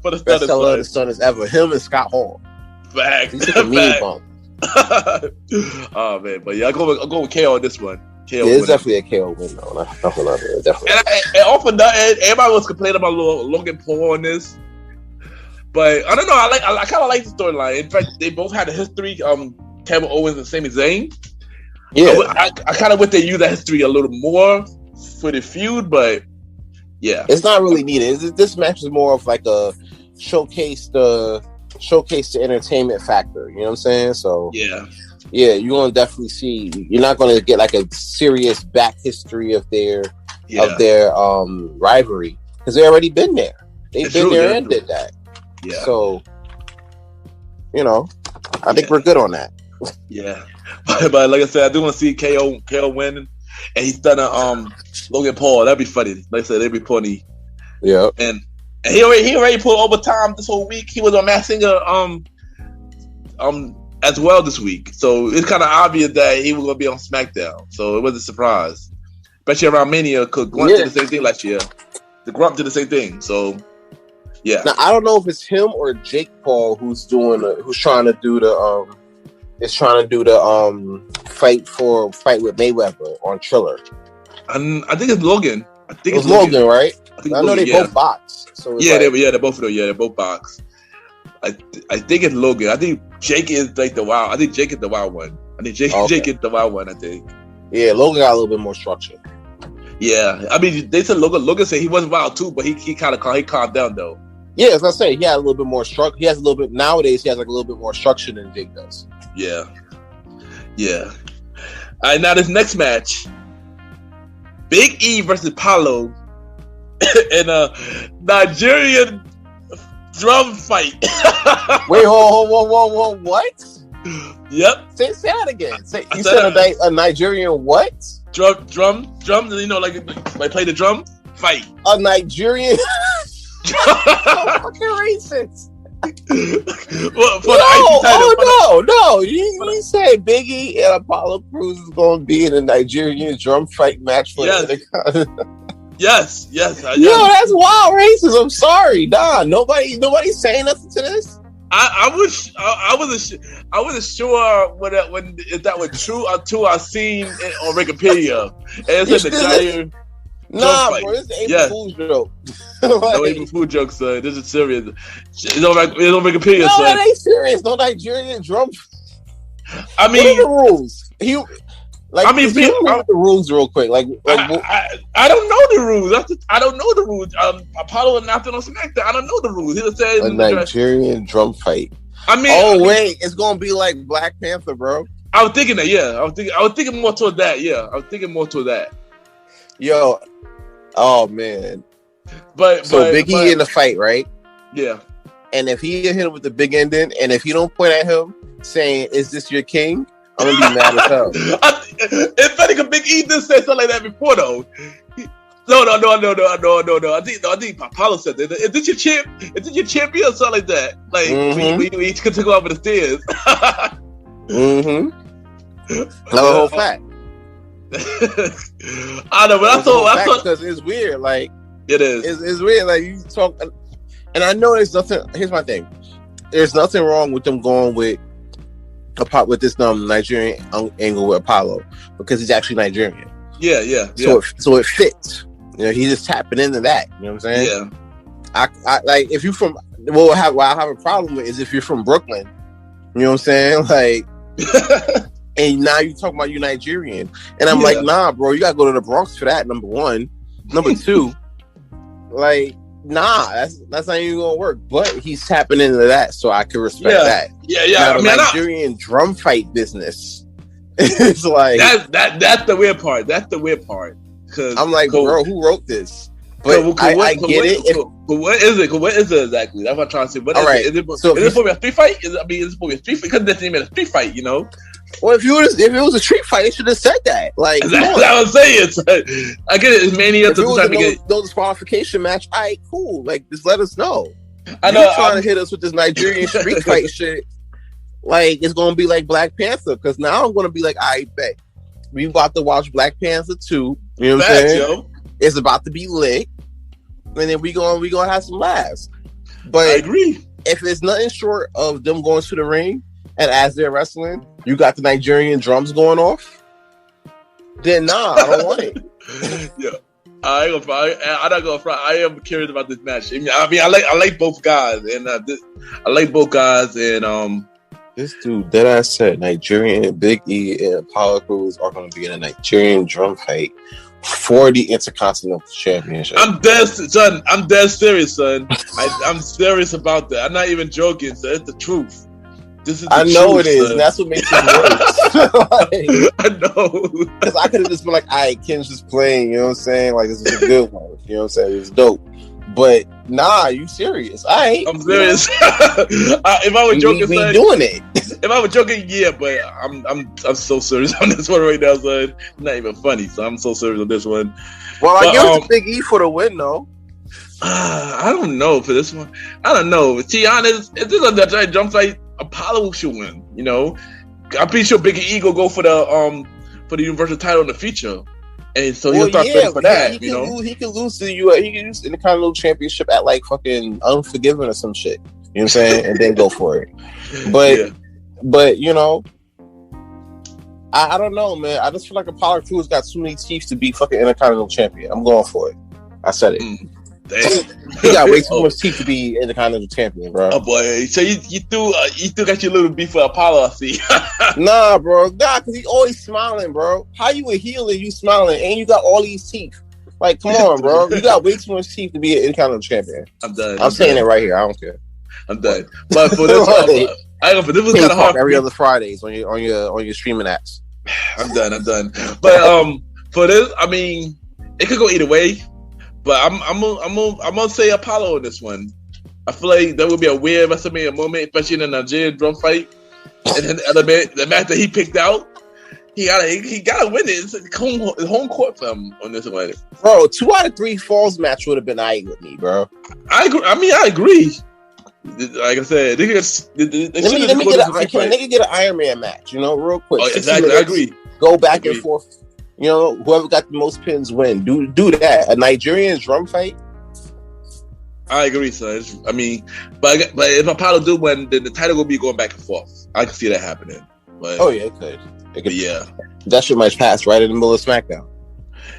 for the best seller of the stunners ever? Him and Scott Hall. Facts. He's a mean bump. Oh man, but I'll go with KO on this one. KO it's definitely a KO win though. Definitely. And off of that, everybody was complaining about Logan Paul on this. But I don't know. I kind of like the storyline. In fact, they both had a history. Kevin Owens and Sami Zayn. Yeah, I kind of wish they use that history a little more for the feud, but yeah, it's not really needed. This match is more of like a showcase the entertainment factor. You know what I'm saying? So yeah, you're gonna definitely see. You're not gonna get like a serious back history of their rivalry because they already been there. They've been there and did that. Yeah. So, I think we're good on that. Yeah. But like I said, I do want to see KO winning, and he's done Logan Paul. That'd be funny. Like I said, that'd be funny. Yeah. And he already pulled overtime this whole week. He was on Masked Singer as well this week. So it's kind of obvious that he was gonna be on SmackDown. So it was a surprise, especially around Mania. Because Grunt did the same thing last year. The Grunt did the same thing. So. Yeah. Now I don't know if it's him or Jake Paul who's trying to do the fight with Mayweather on Triller. I think it's Logan. I think it's Logan, right? I know they both box. So they're both of them. Yeah, they're both box. I think it's Logan. I think Jake is like the wild. I think Jake is the wild one. Jake is the wild one. I think. Yeah, Logan got a little bit more structure. Yeah, I mean they said Logan said he wasn't wild too, but he calmed down though. Yeah, as I say, he had a little bit more structure. He has a little bit nowadays. He has like a little bit more structure than Jake does. Yeah. All right, now this next match, Big E versus Paulo in a Nigerian drum fight. Wait, hold, what? Yep. Say that again. You said a Nigerian what? Drum. Like play the drum fight. A Nigerian. So fucking racist. No. You say Biggie and Apollo Crews is going to be in a Nigerian drum fight match for Yes. Yo, that's wild racist. I'm sorry. Nah, nobody's saying nothing to this. I wasn't sure when if that was true until I seen it on Wikipedia. And it's in the Nigerian. Nah, bro, this is April Fool's joke. No April Fool's joke, son. This is serious. It's on Wikipedia, son. No, that ain't serious. No Nigerian drum. I mean, what are the rules? The rules real quick. I don't know the rules. I don't know the rules. Apollo announced it on SmackDown. I don't know the rules. He just said a Nigerian drum fight. Wait, it's gonna be like Black Panther, bro. I was thinking that. Yeah, I was thinking more toward that. Yeah, I was thinking more toward that. Yo, oh man. But Big E in the fight, right? Yeah. And if he hit him with the big ending, and if you don't point at him saying, "Is this your king?" I'm gonna be mad as hell. It's funny because Big E did say something like that before, though. No. I think Apollo said that. Is this your champ? Is this your champion or something like that? Like we each could take over the stairs. Another whole fact. I know, but I thought because it's weird. Like it is. It's weird. Like you talk, and I know there's nothing. Here's my thing. There's nothing wrong with them going with this Nigerian angle with Apollo because he's actually Nigerian. Yeah. So it fits. You know, he's just tapping into that. You know what I'm saying? Yeah. I like if you from what I have a problem with is if you're from Brooklyn. You know what I'm saying? Like, and now you talking about you Nigerian, and I'm like, nah, bro, you gotta go to the Bronx for that. Number one, number two, like, nah, that's not even gonna work. But he's tapping into that, so I can respect that. Yeah. Now, the Nigerian drum fight business. It's like that's the weird part. That's the weird part. Cause I'm like, bro, who wrote this? But I get it. But what is it? What is it exactly? That's what I'm trying to say. What is it? Is it supposed to be a street fight? Is it supposed to be a street fight? Because that's even a street fight, you know? Well, if it was a street fight, they should have said that. Like, that's what I'm saying. I get it. It's mania to try to get no disqualification match. All right, cool. Like, just let us know. I know. You're trying to hit us with this Nigerian street fight shit. Like, it's gonna be like Black Panther. Because now I'm gonna be like, I bet we about to watch Black Panther 2. You know what I'm saying? Yo. It's about to be lit. And then we gonna have some laughs. But I agree. If it's nothing short of them going to the ring and as they're wrestling, you got the Nigerian drums going off, then nah, I don't want it. Yeah. I'm not gonna front. I am curious about this match. I like both guys, and this dude that I said Nigerian Big E and Apollo Crews are going to be in a Nigerian drum fight for the Intercontinental Championship. I'm dead serious, son. I'm serious about that. I'm not even joking, son. It's the truth. This is I know it is. And that's what makes it worse. I know. Because I could have just been like, all right, Ken's just playing, you know what I'm saying? Like, this is a good one. You know what I'm saying? It's dope. But nah, you serious? All right. I'm serious. If I was joking, we doing it. If I was joking, yeah, but I'm so serious on this one right now, son. Not even funny, so I'm so serious on this one. Well, I give it to Big E for the win, though. I don't know for this one. I don't know. To be honest, if this is a jump fight, Apollo should win. You know, I'm pretty sure Big E go for the Universal title in the future, and so he'll start fighting for that. He can lose to you. He can lose in the Continental Championship at like fucking Unforgiven or some shit. You know what I'm saying? And then go for it. But you know, I don't know, man. I just feel like Apollo Crews got too many teeth to be fucking Intercontinental Champion. I'm going for it. I said it. He got way too much teeth to be Intercontinental Champion, bro. Oh boy, so you still got your little beef with Apollo, I see. Nah, bro, because he's always smiling, bro. How you a heel and you smiling and you got all these teeth? Like, come on, bro. You got way too much teeth to be an Intercontinental Champion. I'm done. I'm saying it right here. I don't care. I'm done. But for this, this was kind of hard. Every other Fridays on your streaming apps. I'm done. But for this, I mean, it could go either way. But I'm gonna say Apollo in this one. I feel like that would be a weird WrestleMania moment, especially in a Nigerian drum fight. And then the match that he picked out, he gotta win it. It's home court for him on this one. Bro, 2 out of 3 falls match would have been aight with me, bro. I agree. Like I said, they can get an Iron Man match, you know, real quick. Oh, exactly, I agree. Go back and forth. You know, whoever got the most pins win. Do that. A Nigerian drum fight. I agree, son. I mean, but if Apollo do win, then the title will be going back and forth. I can see that happening. But, it could. Yeah, that shit might pass right in the middle of SmackDown.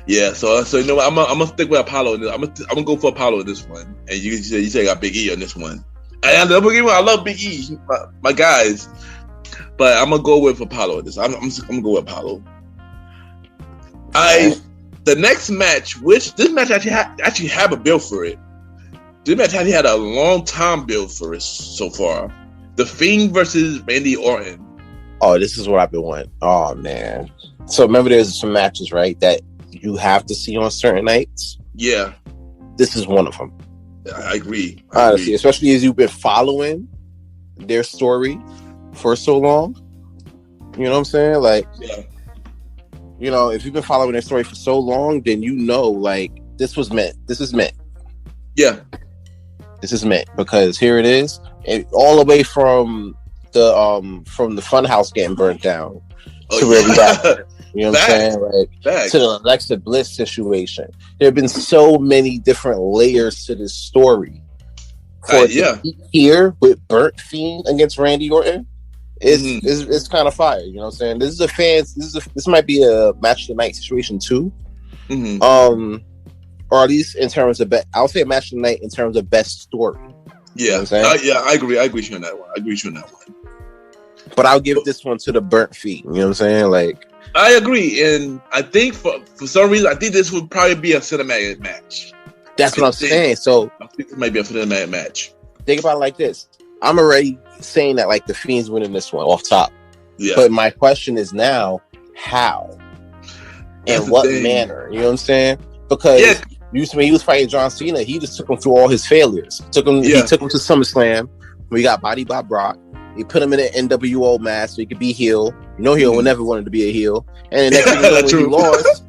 Yeah, so you know what? I'm gonna stick with Apollo. I'm gonna go for Apollo in this one, and you say I got Big E on this one. And I love Big E, my guys, but I'm gonna go with Apollo in this. I'm gonna go with Apollo. The next match, this match actually have a build for it. This match actually had a long time build for it so far. The Fiend versus Randy Orton. Oh, this is what I've been wanting. Oh man. So remember, there's some matches, right, that you have to see on certain nights. Yeah. This is one of them. I agree. Honestly, especially as you've been following their story for so long. You know what I'm saying? Like, Yeah. you know, if you've been following their story for so long, then you know, like, this was meant. This is meant. Yeah. This is meant, because here it is, all the way from the funhouse getting burnt down to where we got. You know what I'm saying? Like, to the Alexa Bliss situation. There have been so many different layers to this story. For here with Burnt Fiend against Randy Orton, it's kind of fire. You know what I'm saying? This might be a match of the night situation too. Or at least in terms of I'll say a match of the night in terms of best story. Yeah, you know I agree. I agree with you on that one. But I'll give this one to the Burnt Fiend. You know what I'm saying? Like, I agree, and I think for some reason, I think this would probably be a cinematic match. That's what I'm saying. So I think it might be a cinematic match. Think about it like this: I'm already saying that like the Fiend's winning this one off top. Yeah. But my question is now, how? In what manner? You know what I'm saying? Because when he was fighting John Cena, he just took him through all his failures. He took him to SummerSlam. We got bodied by Brock. He put him in an NWO mask so he could be heel. No heel would never wanted to be a heel. And the next thing you know, when he lost,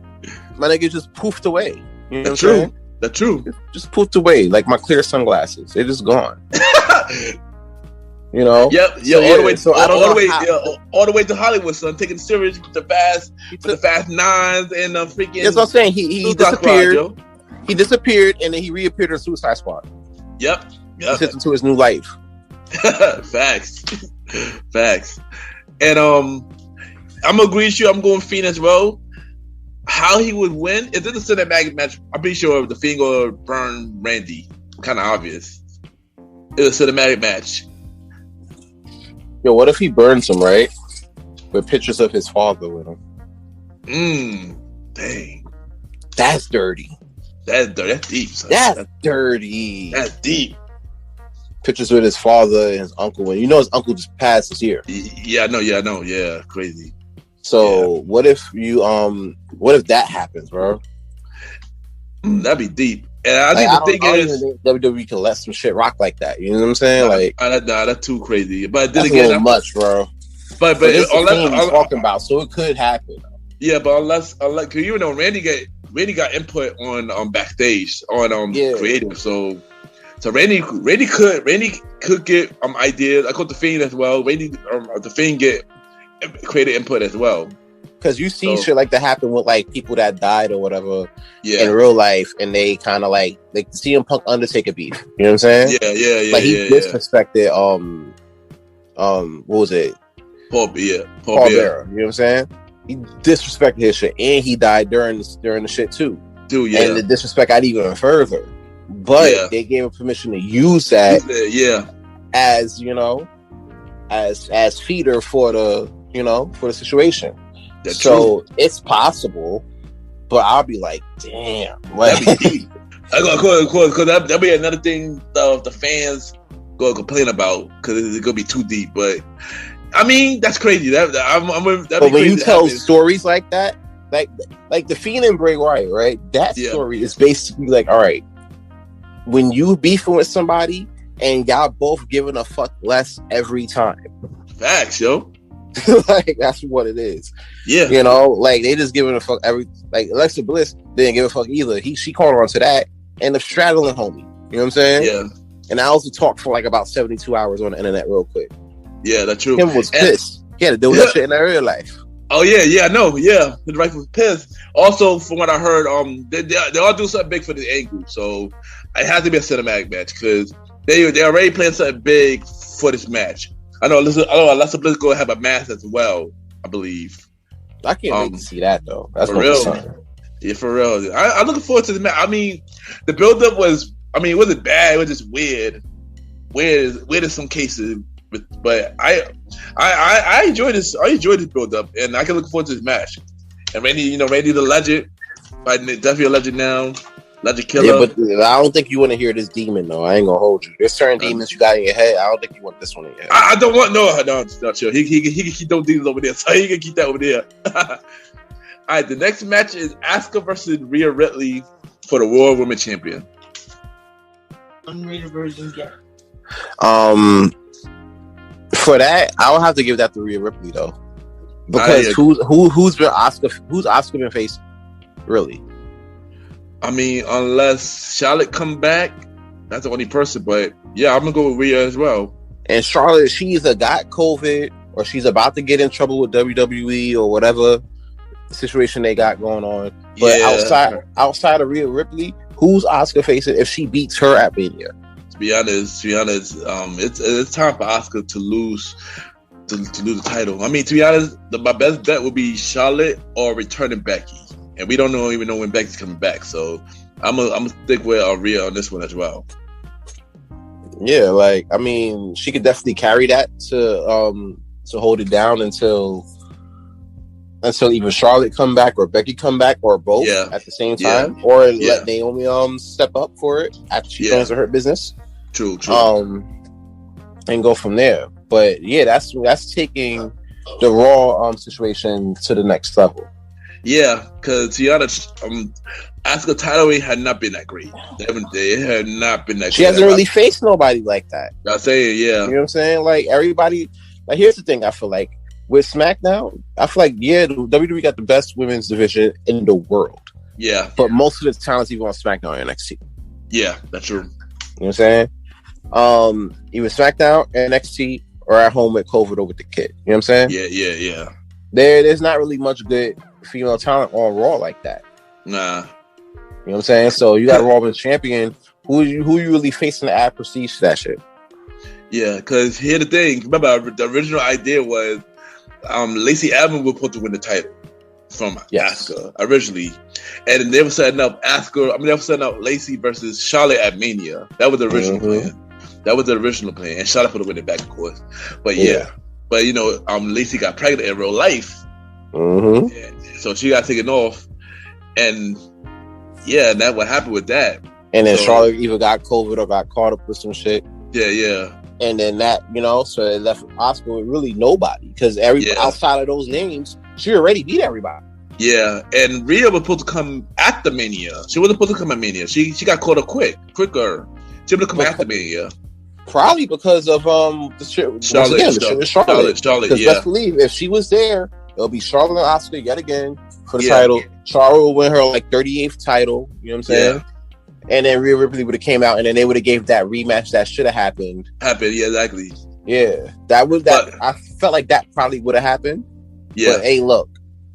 my nigga just poofed away. You know what I'm saying? That's true. Just poofed away like my clear sunglasses. They're just gone. You know? Yep. Yeah. All the way to Hollywood, son. Taking serious with the fast nines and freaking. That's what I'm saying. He disappeared. He disappeared and then he reappeared in Suicide Squad. Yep. He sent him to his new life. Facts. And I'm gonna agree with you. I'm going Fiend as well. How he would win? If this is a cinematic match, I'm pretty sure the Fiend will burn Randy. Kind of obvious. It's a cinematic match. Yo, what if he burns him, right? With pictures of his father with him. Dang. That's dirty. That's deep, son. That's dirty. That's deep. Pictures with his father and his uncle, and you know his uncle just passed this year. Yeah, I know. Yeah, crazy. So what if that happens, bro? That'd be deep. And I think WWE can let some shit rock like that. You know what I'm saying? That's too crazy. But then that's again, a little much, bro. But it's unless we're talking about, so it could happen. Yeah, but unless cause you know, Randy got input on backstage on creative, so Randy could get ideas. I called the Fiend as well. The Fiend get creative input as well. Because you see shit like that happen with like people that died or whatever in real life, and they kind of like CM Punk Undertaker beef. You know what I'm saying? Yeah. Like he disrespected what was it? Paul Bearer. You know what I'm saying? He disrespected his shit, and he died during the shit too. Dude, yeah. And the disrespect got even further. But they gave him permission to use that, as you know, as feeder for the situation. That's so true. It's possible, but I'll be like, damn, that'd be deep. Because that'd be another thing the fans go complain about because it's gonna be too deep. But I mean, that's crazy. But when you tell stories like that, like the Fiend and Bray Wyatt, right? That story is basically like, all right, when you beefing with somebody and y'all both giving a fuck less every time. Facts, yo. Like that's what it is. Yeah, you know, like they just giving a fuck like Alexa Bliss didn't give a fuck either. She caught on to that and the straddling homie. You know what I'm saying? Yeah. And I also talked for like about 72 hours on the internet real quick. Yeah, that's true. Him was pissed. He had to deal with that shit in their real life. Oh yeah, no, yeah. The wife was pissed. Also, from what I heard, they all do something big for the angle, so it has to be a cinematic match because they already planned something big for this match. I know Alexa Bliss going to have a match as well, I believe. I can't wait to see that though. That's for real. Yeah, for real. I'm looking forward to the match. I mean, the build-up was. I mean, it wasn't bad. It was just weird. Weird in some cases. But I enjoyed this. I enjoyed this build-up, and I can look forward to this match. And Randy the legend, definitely a legend now. Legend killer. Yeah, but I don't think you want to hear this demon though. I ain't gonna hold you. There's certain demons you got in your head. I don't think you want this one in your head. I don't want no, chill. He can keep those demons over there. So he can keep that over there. All right, the next match is Asuka versus Rhea Ripley for the World Women's Champion. Unrated version, yeah. For that, I would have to give that to Rhea Ripley though. Because who's Oscar been facing? Really? I mean, unless Charlotte come back, that's the only person. But yeah, I'm gonna go with Rhea as well. And Charlotte, she either got COVID or she's about to get in trouble with WWE or whatever situation they got going on. But outside of Rhea Ripley, who's Oscar facing if she beats her at Mania? To be honest, it's time for Oscar to lose the title. I mean, to be honest, my best bet would be Charlotte or returning Becky, and we don't even know when Becky's coming back. So I'm gonna stick with Rhea on this one as well. Yeah, like I mean, she could definitely carry that to hold it down until either Charlotte come back or Becky come back or both at the same time, or let Naomi step up for it after she goes to her business. True. And go from there. But yeah, that's taking the Raw situation to the next level. Yeah, because to be honest, Asuka title had not been that great. It had not been that. She hasn't really faced nobody like that. I say, you know what I'm saying? Like everybody. Like here's the thing. I feel like with SmackDown, I feel like the WWE got the best women's division in the world. Yeah, but most of the talent's even on SmackDown and NXT. Yeah, that's true. You know what I'm saying? Even SmackDown, NXT, or at home with Cove or with the kid. You know what I'm saying? Yeah. There's not really much good female talent on Raw like that. Nah. You know what I'm saying? So you got a Raw Women's Champion. Who you really facing to add prestige to that shit? Yeah, because here's the thing. Remember, the original idea was Lacey Evans was supposed to win the title from Asuka originally, and they were setting up Lacey versus Charlotte at Mania. That was the original plan. And Charlotte would have win it back, of course. But Lacey got pregnant in real life, so she got taken off, and that's what happened with that. And then Charlotte either got COVID or got caught up with some shit. Yeah. And then that, so it left Asuka with really nobody because outside of those names, she already beat everybody. Yeah, and Rhea was supposed to come at the Mania. She wasn't supposed to come at Mania. She got caught up quicker. She would have come after Mania. Probably because of the shit. Charlotte. Because best believe if she was there, it'll be Charlotte and Asuka yet again for the title. Charlotte will win her 38th title. You know what I'm saying? Yeah. And then Rhea Ripley would have came out, and then they would have gave that rematch that should have happened. Yeah, exactly. Yeah, I felt like that probably would have happened. Yeah. But hey, look,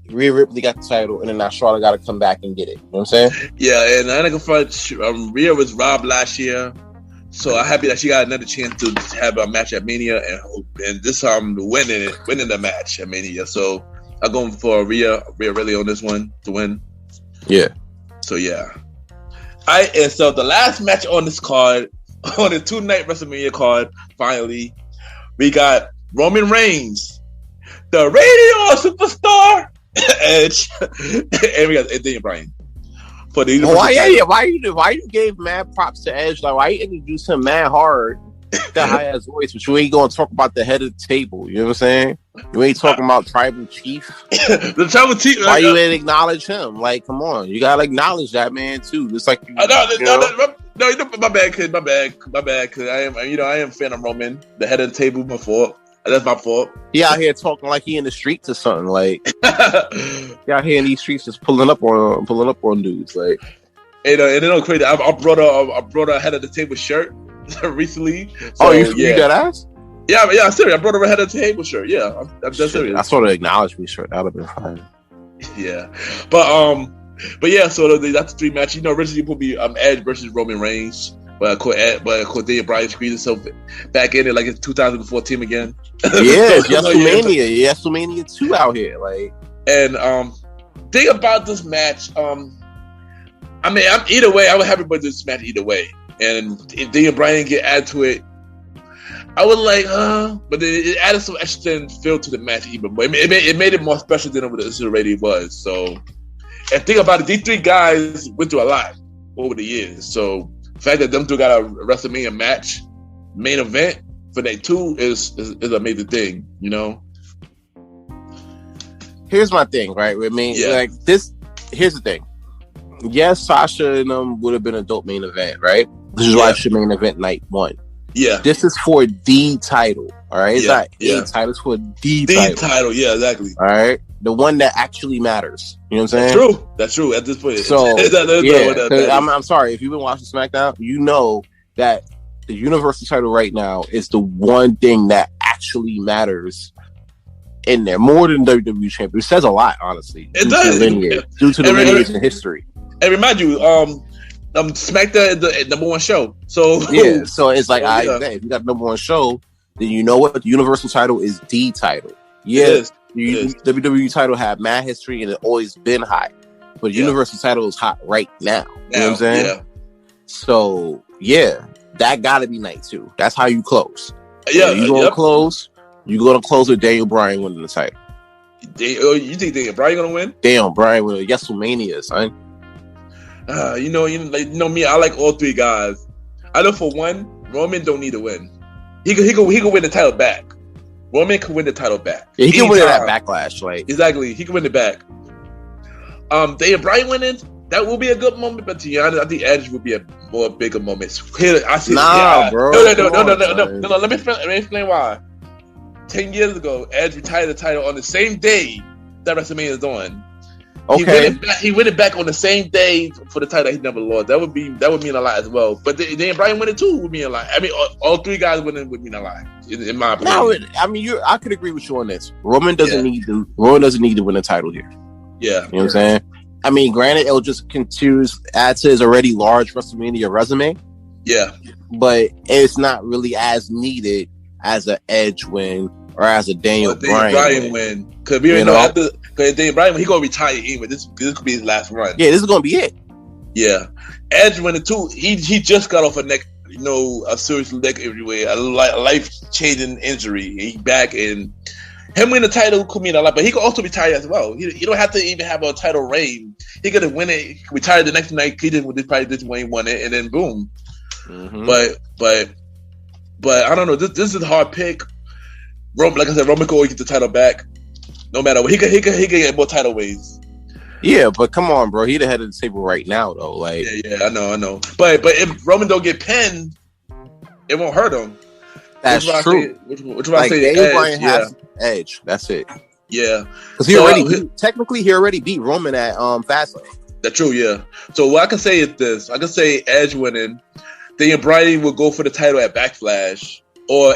Rhea Ripley got the title, and then now Charlotte got to come back and get it. You know what I'm saying? Yeah, and I think Rhea was robbed last year, so I'm happy that she got another chance to have a match at Mania, and this time winning the match at Mania. So I'm going for Rhea really on this one to win. Yeah. So yeah. And so the last match on this card, on the 2-night WrestleMania card, finally, we got Roman Reigns, the radio superstar, Edge, and we got Daniel Bryan. Why you gave mad props to Edge? Like, why you introduce him mad hard? That high ass voice, but you ain't gonna talk about the head of the table. You know what I'm saying? You ain't talking about Tribal Chief. The Tribal Chief. Why you ain't acknowledge him? Like, come on, you gotta acknowledge that man too. Just like my bad, kid. My bad. Cause I am a fan of Roman, the head of the table. My fault. That's my fault. He out here talking like he in the streets or something. Like, he out here in these streets just pulling up on dudes. Like, and then crazy. I brought a head of the table shirt recently. So, you got ass? Yeah, I'm serious. I brought a head of the table shirt. Yeah, I'm serious. I saw the acknowledgement shirt. That would have been fine. Yeah, but yeah. So that's the 3 match. Originally it would be Edge versus Roman Reigns, but Daniel Bryan squeezed himself back in it like it's 2014 again. Yeah, it's WrestleMania 2 out here. Like, and thing about this match, I mean, I'm either way. I would have everybody do this match either way. And if Daniel Bryan get added to it, I was like, but it added some extra feel to the match even more. It made it more special than it already was. So, and think about it, these 3 guys went through a lot over the years. So, the fact that them 2 got a WrestleMania match, main event for night 2 is a major thing, Here's my thing, right? I mean, here's the thing. Yes, Sasha and them would have been a dope main event, right? This is why it should main event night 1. Yeah. This is for the title. All right. It's not a title. It's for the title. Yeah, exactly. All right. The one that actually matters. You know what I'm saying? That's true. At this point. So I'm sorry. If you've been watching SmackDown, you know that the Universal title right now is the one thing that actually matters in there more than WWE Champion. It says a lot, honestly. It does. Due to the lineage and history. And remind you, SmackDown is the number one show. So yeah, so it's like if you got the number one show, then you know what? The Universal title is the title. Yeah, WWE title have mad history and it's always been high, but Universal title is hot right now. You know what I'm saying? Yeah. So that got to be night 2. That's how you close. Yeah, you gonna close. You gonna close with Daniel Bryan winning the title. You think Daniel Bryan gonna win? Daniel Bryan with WrestleMania, son. You know me. I like all 3 guys. I know for one, Roman don't need to win. He could win the title back. Roman could win the title back. Yeah, he can win that backlash. Like exactly, he can win it back. Daniel Bryan winning, that will be a good moment. But to be honest, I think Edge will be a more bigger moment. Here, I see. Bro. No. Let me explain why. 10 years ago, Edge retired the title on the same day that WrestleMania is on. Okay. He win it back on the same day for the title that he never lost. That would mean a lot as well. But then Bryan winning too would mean a lot. I mean, all 3 guys winning would mean a lot in my opinion. No, I mean, I could agree with you on this. Roman doesn't need to win a title here. Yeah, you know what I'm saying. I mean, granted, it'll just continue to add to his already large WrestleMania resume. Yeah, but it's not really as needed as an Edge win or as a Daniel Bryan win. Because we know after Daniel Bryan, he gonna retire anyway. This could be his last run. Yeah, this is gonna be it. Yeah, Edge winning too. He just got off a serious leg injury, a life changing injury. He back and him winning the title could mean a lot, but he could also retire as well. He don't have to even have a title reign. He could win it, retire the next night. He probably did when he won it, and then boom. Mm-hmm. But I don't know. This is a hard pick. Roman, like I said, Roman could always get the title back, no matter what. He could get more title ways. Yeah, but come on, bro. He the head of the table right now, though. Like, yeah, I know. But if Roman don't get pinned, it won't hurt him. That's true. Which I say Bryan has Edge. That's it. Yeah, because he already beat Roman at Fastlane. That's true. Yeah. So what I can say is this: I can say Edge winning, Daniel Bryan will go for the title at Backlash. Or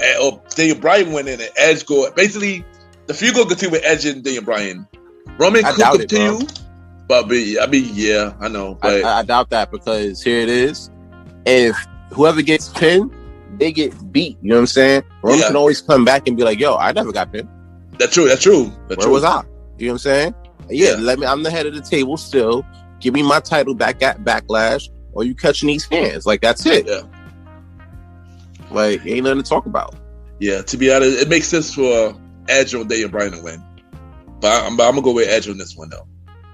Daniel Bryan winning and Edge go. Basically, the feud go continue with Edge and Daniel Bryan. Roman could continue, but I mean, yeah, I know. But I doubt that because here it is. If whoever gets pinned, they get beat. You know what I'm saying? Roman can always come back and be like, "Yo, I never got pinned." That's true. Where was I? You know what I'm saying? Yeah. I'm the head of the table still. Give me my title back at Backlash, or you catching these hands. Like that's it. Yeah. Like, ain't nothing to talk about. Yeah, to be honest, it makes sense for Edge or Daniel Bryan to win. But I'm going to go with Edge on this one, though.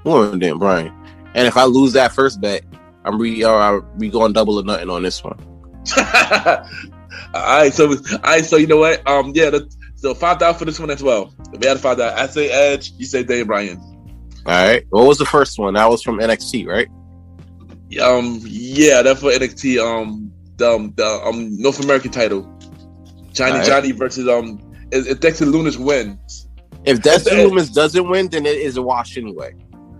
More than Daniel Bryan. And if I lose that first bet, we going double or nothing on this one. All right, so you know what? So $5 for this one as well. If we had $5, I say Edge, you say Daniel Bryan. All right. What was the first one? That was from NXT, right? Yeah, that's for NXT. The North American title, Johnny versus if Dexter Lumis wins. If Dexter Lumis doesn't win, then it is a wash anyway.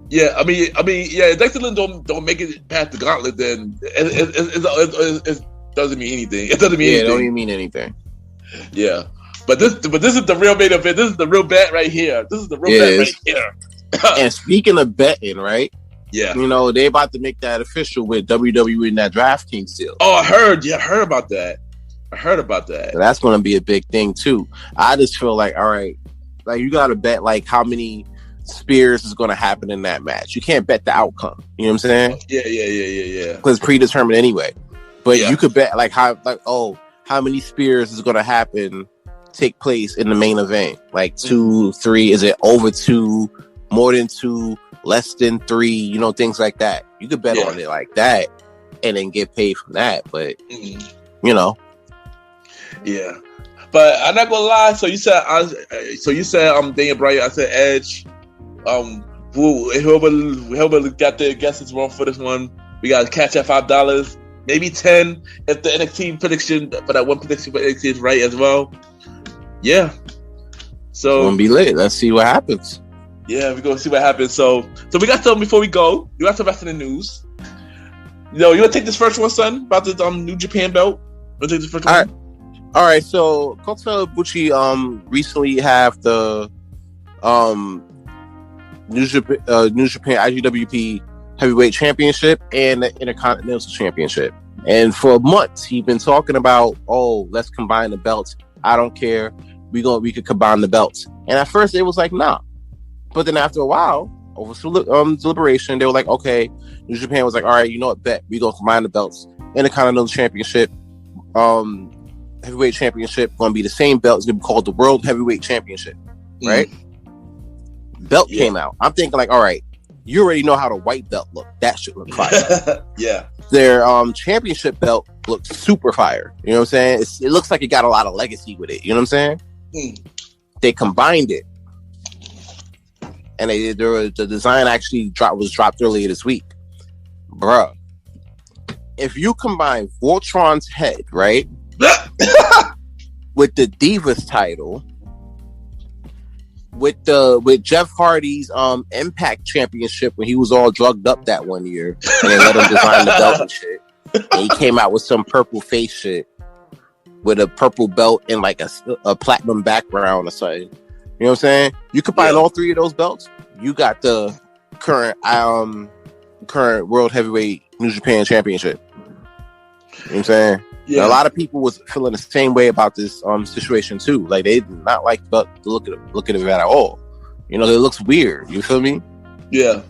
Yeah, I mean, if Dexter Lumis don't make it past the gauntlet, then it doesn't mean anything. It doesn't mean anything. It don't even mean anything. Yeah, but this is the real main event. This is the real bet right here. This is the real bet right here. And speaking of betting, right? Yeah, you know they about to make that official with WWE and that DraftKings deal. Oh, I heard. Yeah, I heard about that. So that's going to be a big thing too. I just feel like, all right, like you got to bet like how many spears is going to happen in that match. You can't bet the outcome. You know what I'm saying? Yeah. Because it's predetermined anyway. But you could bet like how many spears is going to take place in the main event? Like 2, 3. Is it over 2? More than 2? Less than 3, you know, things like that. You could bet on it like that and then get paid from that. But, you know. Yeah. But I'm not going to lie. So you said Daniel Bryan. I said Edge. Whoever got their guesses wrong for this one, we got to catch at $5. maybe 10 if the NXT prediction for that one prediction for NXT is right as well. Yeah. So it's gonna be lit. Let's see what happens. Yeah, we're gonna see what happens. So we got some before we go. We got some wrestling news. You wanna take this first one, son? About the New Japan belt? You wanna take this first one? All right. So Kota Ibushi recently have the New Japan IGWP Heavyweight Championship and the Intercontinental Championship. And for months he's been talking about, let's combine the belts. I don't care. We could combine the belts. And at first it was like, nah. But then after a while, over deliberation, they were like, okay. New Japan was like, all right, you know what, bet. We gonna combine the belts. Intercontinental Championship, Heavyweight Championship, gonna be the same belt. It's gonna be called the World Heavyweight Championship, right? Belt came out. I'm thinking like, all right, you already know how the white belt look. That should look fire. Yeah. Their championship belt looks super fire. You know what I'm saying? It looks like it got a lot of legacy with it. You know what I'm saying? They combined it. And the design actually was dropped earlier this week. Bruh. If you combine Voltron's head, right? with the Divas title, with Jeff Hardy's Impact Championship when he was all drugged up that one year, and they let him design the belt and shit. And he came out with some purple face shit with a purple belt and like a platinum background or something. You know what I'm saying? You combine all three of those belts, you got the current World Heavyweight New Japan Championship. You know what I'm saying? Yeah. A lot of people was feeling the same way about this situation too. Like they did not like the look at it at all. You know, it looks weird. You feel me? Yeah.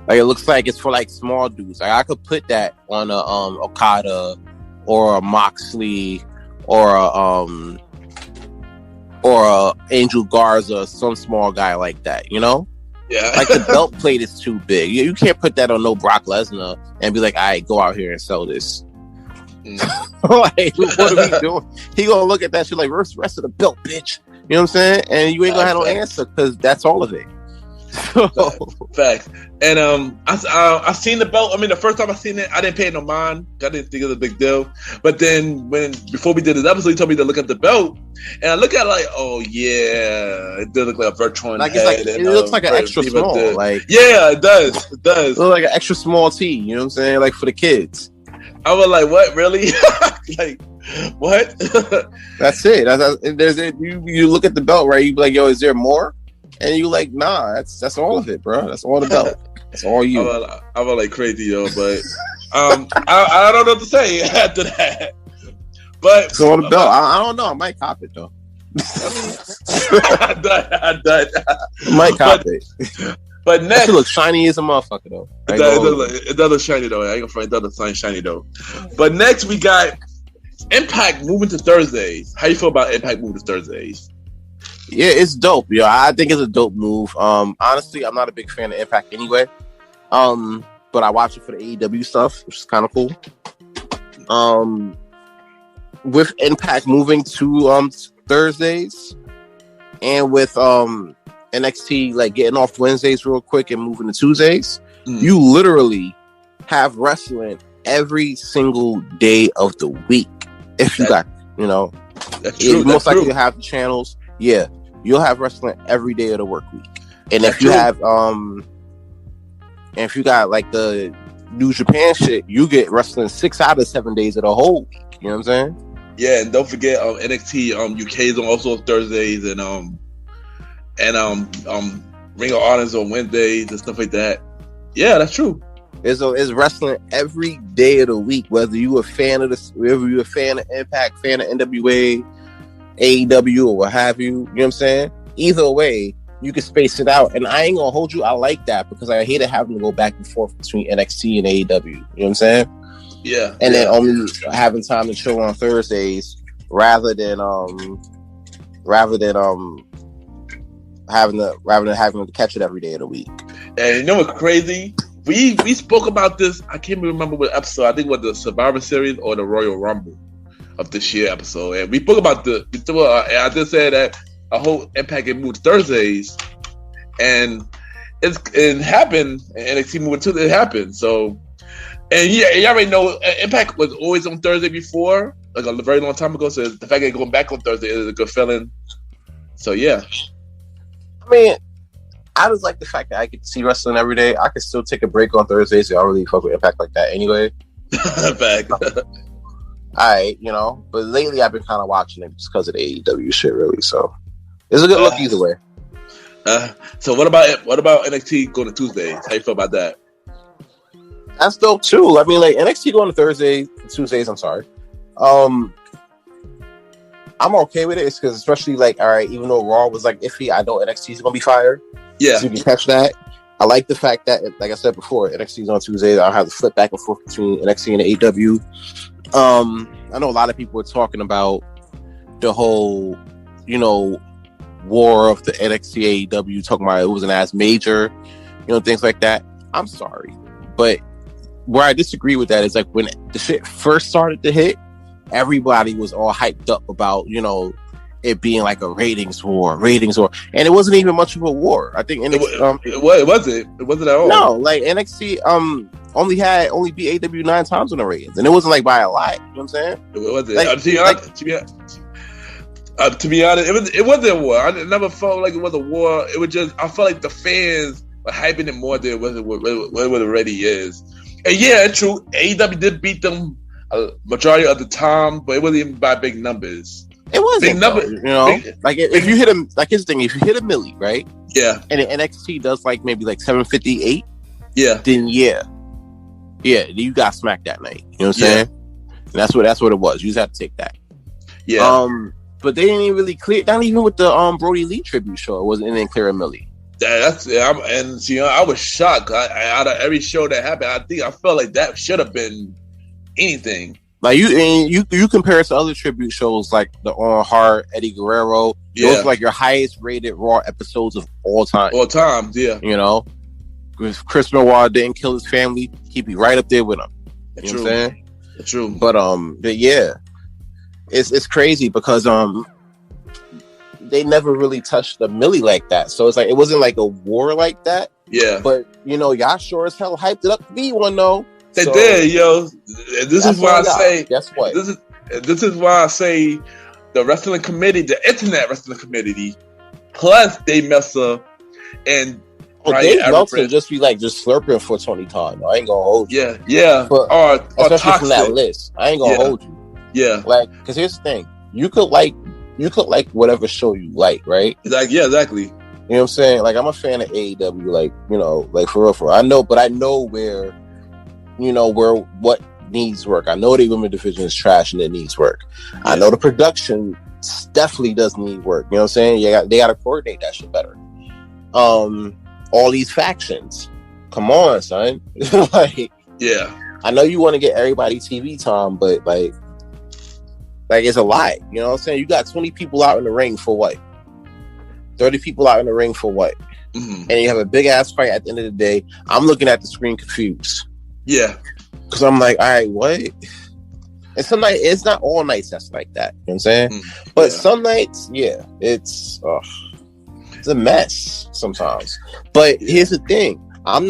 Like it looks like it's for like small dudes. Like I could put that on a Okada or a Moxley or a Angel Garza, some small guy like that. You know? Yeah. Like the belt plate is too big. You can't put that on no Brock Lesnar and be like, all right, go out here and sell this. Like, what are we doing? He gonna look at that shit like, rest of the belt, bitch. You know what I'm saying? And you ain't gonna have no answer because that's all of it. Facts. And I seen the belt. I mean, the first time I seen it, I didn't pay no mind. I didn't think it was a big deal. But then before we did this episode, he told me to look at the belt, and I look at it like, oh yeah, it did look like a Virtual like head. It's like it looks like an extra small. Did. Like yeah, it does. It does. It looks like an extra small tee. You know what I'm saying? Like for the kids. I was like, what? Really? Like, what? That's it. There's it. You look at the belt, right? You be like, yo, is there more? And you like, nah, that's all of it, bro. That's all the belt. That's all you. I was like crazy, yo, but I don't know what to say after that. But it's all the belt. I don't know. I might cop it though. I done. Might cop it. But next, it looks shiny as a motherfucker though. It does look shiny though. I ain't gonna front. It does look shiny though. But next we got Impact moving to Thursdays. How you feel about Impact moving to Thursdays? Yeah, it's dope. Yo, I think it's a dope move. Honestly, I'm not a big fan of Impact anyway. But I watch it for the AEW stuff, which is kind of cool. With Impact moving to Thursdays, and with NXT like getting off Wednesdays real quick and moving to Tuesdays, you literally have wrestling every single day of the week. If you got, you know, most likely you'll have the channels. Yeah, you'll have wrestling every day of the work week. And if you have and if you got like the New Japan shit, you get wrestling 6 out of 7 days of the whole week. You know what I'm saying? Yeah, and don't forget NXT UK is also on Thursdays, and Ring of Honor on Wednesdays and stuff like that. Yeah, that's true. It's wrestling every day of the week, whether you a fan of Impact, fan of NWA, AEW, or what have you. You know what I'm saying? Either way, you can space it out. And I ain't gonna hold you. I like that because I hate having to go back and forth between NXT and AEW. You know what I'm saying? Yeah. And then only having time to chill on Thursdays rather than having to catch it every day of the week. And you know what's crazy? We spoke about this. I can't remember what episode. I think it was the Survivor Series or the Royal Rumble of this year episode. And we spoke about I just said that a whole Impact get moved Thursdays, and it happened. And NXT moved to it happened. So And yeah, you already know Impact was always on Thursday before, like a very long time ago. So the fact that going back on Thursday is a good feeling. So yeah. I mean, I just like the fact that I get to see wrestling every day. I could still take a break on Thursdays. So I don't really fuck with Impact like that anyway. Back. Alright, you know. But lately I've been kind of watching it just because of the AEW shit, really. So it's a good look either way. So what about NXT going to Tuesdays? How you feel about that? That's dope too. I mean, like NXT going to Tuesdays. I'm sorry. I'm okay with it. It's because especially like, all right, even though Raw was like iffy, I know NXT is gonna be fire. Yeah, so you can catch that. I like the fact that, like I said before, NXT is on Tuesdays. I'll have to flip back and forth between NXT and AEW. I know a lot of people were talking about the whole, you know, war of the NXT AEW, talking about it wasn't as major, you know, things like that. I'm sorry, but where I disagree with that is like when the shit first started to hit, everybody was all hyped up about, you know, it being like a ratings war, and it wasn't even much of a war. I think NXT, it wasn't at all. No, like NXT only beat AEW 9 times on the ratings, and it wasn't like by a lot. You know what I'm saying? It wasn't. To be honest, it wasn't a war. I never felt like it was a war. It was just I felt like the fans were hyping it more than what it already is. And yeah, it's true. AEW did beat them a majority of the time, but it wasn't even by big numbers. It wasn't big numbers, you know. Like if you hit him, like here's the thing: if you hit a milli, right? Yeah. And NXT does like maybe like 758. Yeah. Then yeah, you got smacked that night. You know what I'm saying? And that's what it was. You just have to take that. Yeah. But they didn't even really clear. Not even with the Brody Lee tribute show, it wasn't even clear a milli. I was shocked. Out of every show that happened, I felt like that should have been anything. Like you compare it to other tribute shows like the On Hart, Eddie Guerrero. Yeah. Those are like your highest rated Raw episodes of all time. All time, yeah. You know, if Chris Benoit didn't kill his family, he'd be right up there with him. You know what I'm saying? It's true. But yeah, it's crazy because they never really touched the milli like that. So it's like it wasn't like a war like that. Yeah. But you know, y'all sure as hell hyped it up to be one though. They did, yo. This is why I say. Guess what? This is why I say the wrestling committee, the internet wrestling committee, plus Dave Meltzer and Dave Meltzer just be like just slurping for Tony Khan. I ain't gonna hold you. Yeah. Or especially from that list. I ain't gonna hold you. Yeah. Like, because here's the thing: you could like whatever show you like, right? Exactly. You know what I'm saying? Like, I'm a fan of AEW. Like, you know, like for real. I know where. You know what needs work. I know the women division is trash and it needs work. Yeah. I know the production definitely does need work. You know what I'm saying? They got to coordinate that shit better. All these factions, come on, son. Like, yeah. I know you want to get everybody TV time, but like it's a lot. You know what I'm saying? You got 20 people out in the ring for what? 30 people out in the ring for what? Mm-hmm. And you have a big ass fight at the end of the day. I'm looking at the screen confused. Yeah. Because I'm like, all right, what? And some nights, it's not all nights that's like that. You know what I'm saying? Mm-hmm. But some nights, yeah, it's a mess sometimes. But here's the thing. We're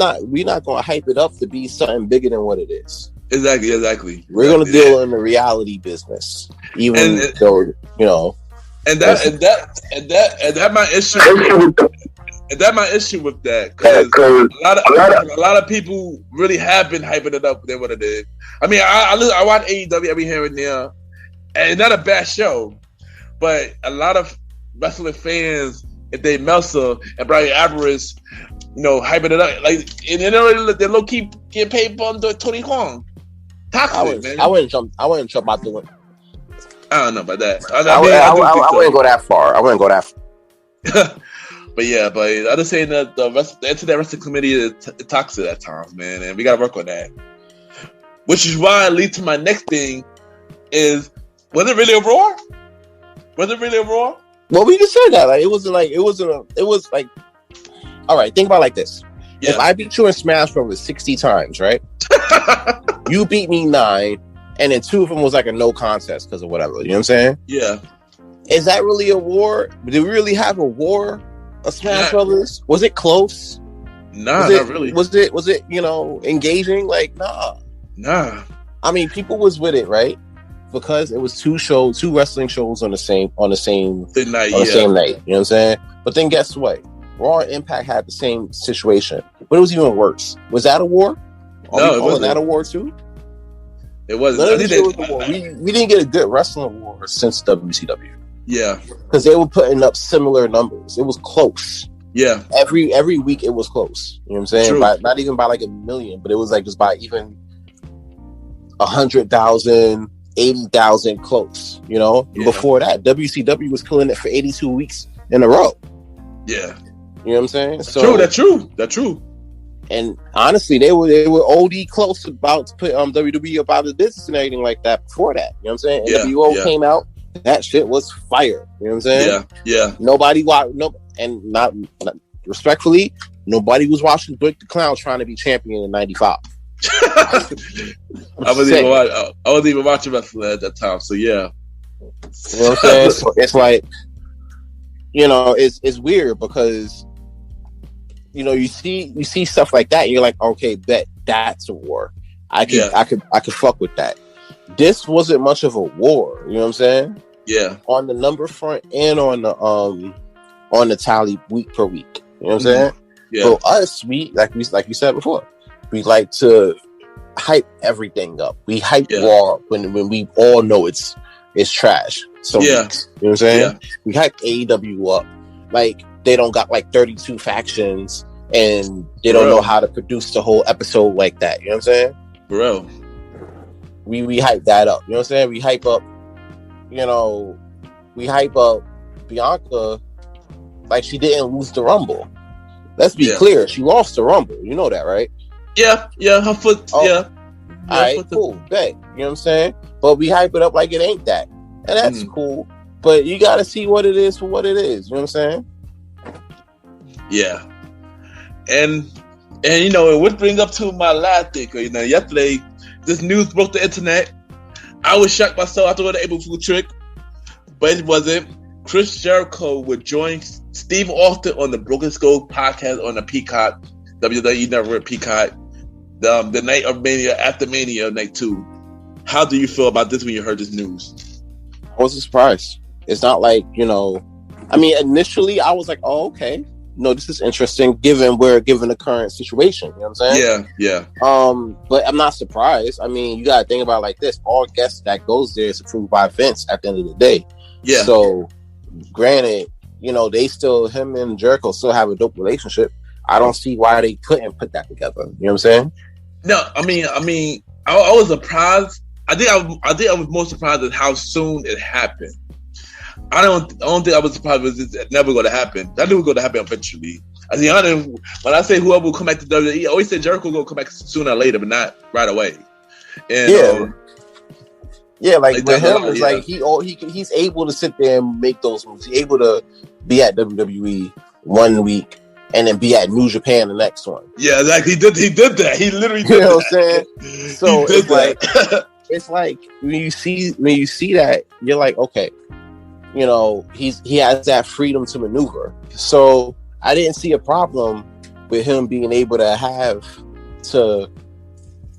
not going to hype it up to be something bigger than what it is. Exactly. We're going to deal in the reality business. Even though, you know. And that my issue. And that's my issue with that, because a lot of people really have been hyping it up than what it is. I mean, I watch AEW every here and there, and it's not a bad show, but a lot of wrestling fans, if they Meltzer and Brian Alvarez, you know, hyping it up, like, and they're low key getting paid on the Tony Kong. Toxic, man. I wouldn't jump out the window. I don't know about that. I wouldn't go that far. But I just saying that the internet wrestling committee is toxic at times, man, and we gotta work on that. Which is why it leads to my next thing: was it really a Raw? Well, we just said that. Like, it was like, all right. Think about it like this: if I beat you in Smash Bros. 60 times, right? You beat me 9, and then 2 of them was like a no contest because of whatever. You know what I'm saying? Yeah. Is that really a war? Did we really have a war? A Smash Brothers? Was it close? Nah, not really. Was it, you know, engaging? Like, nah. Nah. I mean, people was with it, right? Because it was two wrestling shows on the same night. Same night. You know what I'm saying? But then guess what? Raw and Impact had the same situation, but it was even worse. Was that a war? No, it wasn't. That a war too? It wasn't. We didn't get a good wrestling war since WCW. Yeah, because they were putting up similar numbers. It was close. Yeah, every week it was close. You know what I'm saying? Not even by like a million, but it was like just by even 100,000, 80,000 close. You know, before that, WCW was killing it for 82 weeks in a row. Yeah, you know what I'm saying? That's true. And honestly, they were OD close about to put WWE up out of business and everything like that before that. You know what I'm saying? NWO came out. That shit was fire. You know what I'm saying? Yeah. Nobody watched. Not respectfully, nobody was watching Blake the Clown trying to be champion in '95. I wasn't even watching wrestling at that time. So yeah. You know what I'm saying? So it's like, you know, it's weird because, you know, you see stuff like that, and you're like, okay, bet that's a war. I could fuck with that. This wasn't much of a war, you know what I'm saying? Yeah. On the number front and on the tally week per week. You know what I'm saying? Yeah. For us, we you said before, we like to hype everything up. We hype Raw when we all know it's trash. So weeks, you know what I'm saying? Yeah. We hype AEW up. Like they don't got like 32 factions and they don't know how to produce the whole episode like that. You know what I'm saying? Bro. We hype that up. You know what I'm saying? We hype up Bianca like she didn't lose the Rumble. Let's be clear. She lost the Rumble. You know that, right? Yeah. Her foot. Yeah. All right, cool. Bet. You know what I'm saying? But we hype it up like it ain't that. And that's cool. But you got to see what it is for what it is. You know what I'm saying? Yeah. And you know, it would bring up to my last thing. You know, yesterday, this news broke the internet. I was shocked myself. I thought it was an April Fool trick, but it wasn't. Chris Jericho would join Steve Austin on the Broken Skull podcast on the Peacock, WWE Network Peacock, the night of Mania, after Mania, night 2. How do you feel about this when you heard this news? I was surprised. It's not like, you know, I mean, initially I was like, oh, okay. No, this is interesting given the current situation. You know what I'm saying? Yeah. But I'm not surprised. I mean, you gotta think about it like this. All guests that goes there is approved by Vince at the end of the day. Yeah. So granted, you know, him and Jericho still have a dope relationship. I don't see why they couldn't put that together. You know what I'm saying? No, I mean, I was surprised. I think I was most surprised at how soon it happened. I don't think I was surprised it's never going to happen. I knew it was going to happen eventually. When I say whoever will come back to WWE, I always say Jericho will come back sooner or later, but not right away. And, like with him, it's like he's able to sit there and make those moves. He's able to be at WWE one week and then be at New Japan the next one. Yeah, like he did that. He literally did that. You know what I'm saying? So it's like when you see that, you're like, okay. You know, he has that freedom to maneuver. So I didn't see a problem with him being able to have to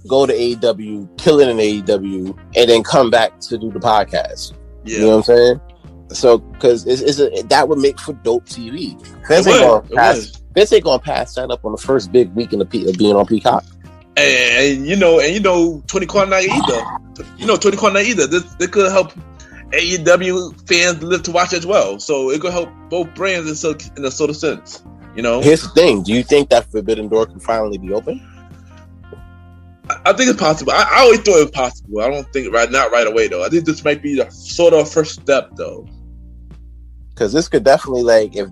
go to AEW, kill it in AEW, and then come back to do the podcast. Yeah. You know what I'm saying? So, because that would make for dope TV. Vince ain't gonna pass that up on the first big week of being on Peacock. And you know, 20 Corner Night either. You know, 20 Corner Night either. This could help AEW fans live to watch as well, so it could help both brands in a sort of sense. You know, here's the thing: do you think that Forbidden Door can finally be open? I think it's possible. I always thought it was possible. I don't think not right away though. I think this might be the sort of first step though, because this could definitely, like, if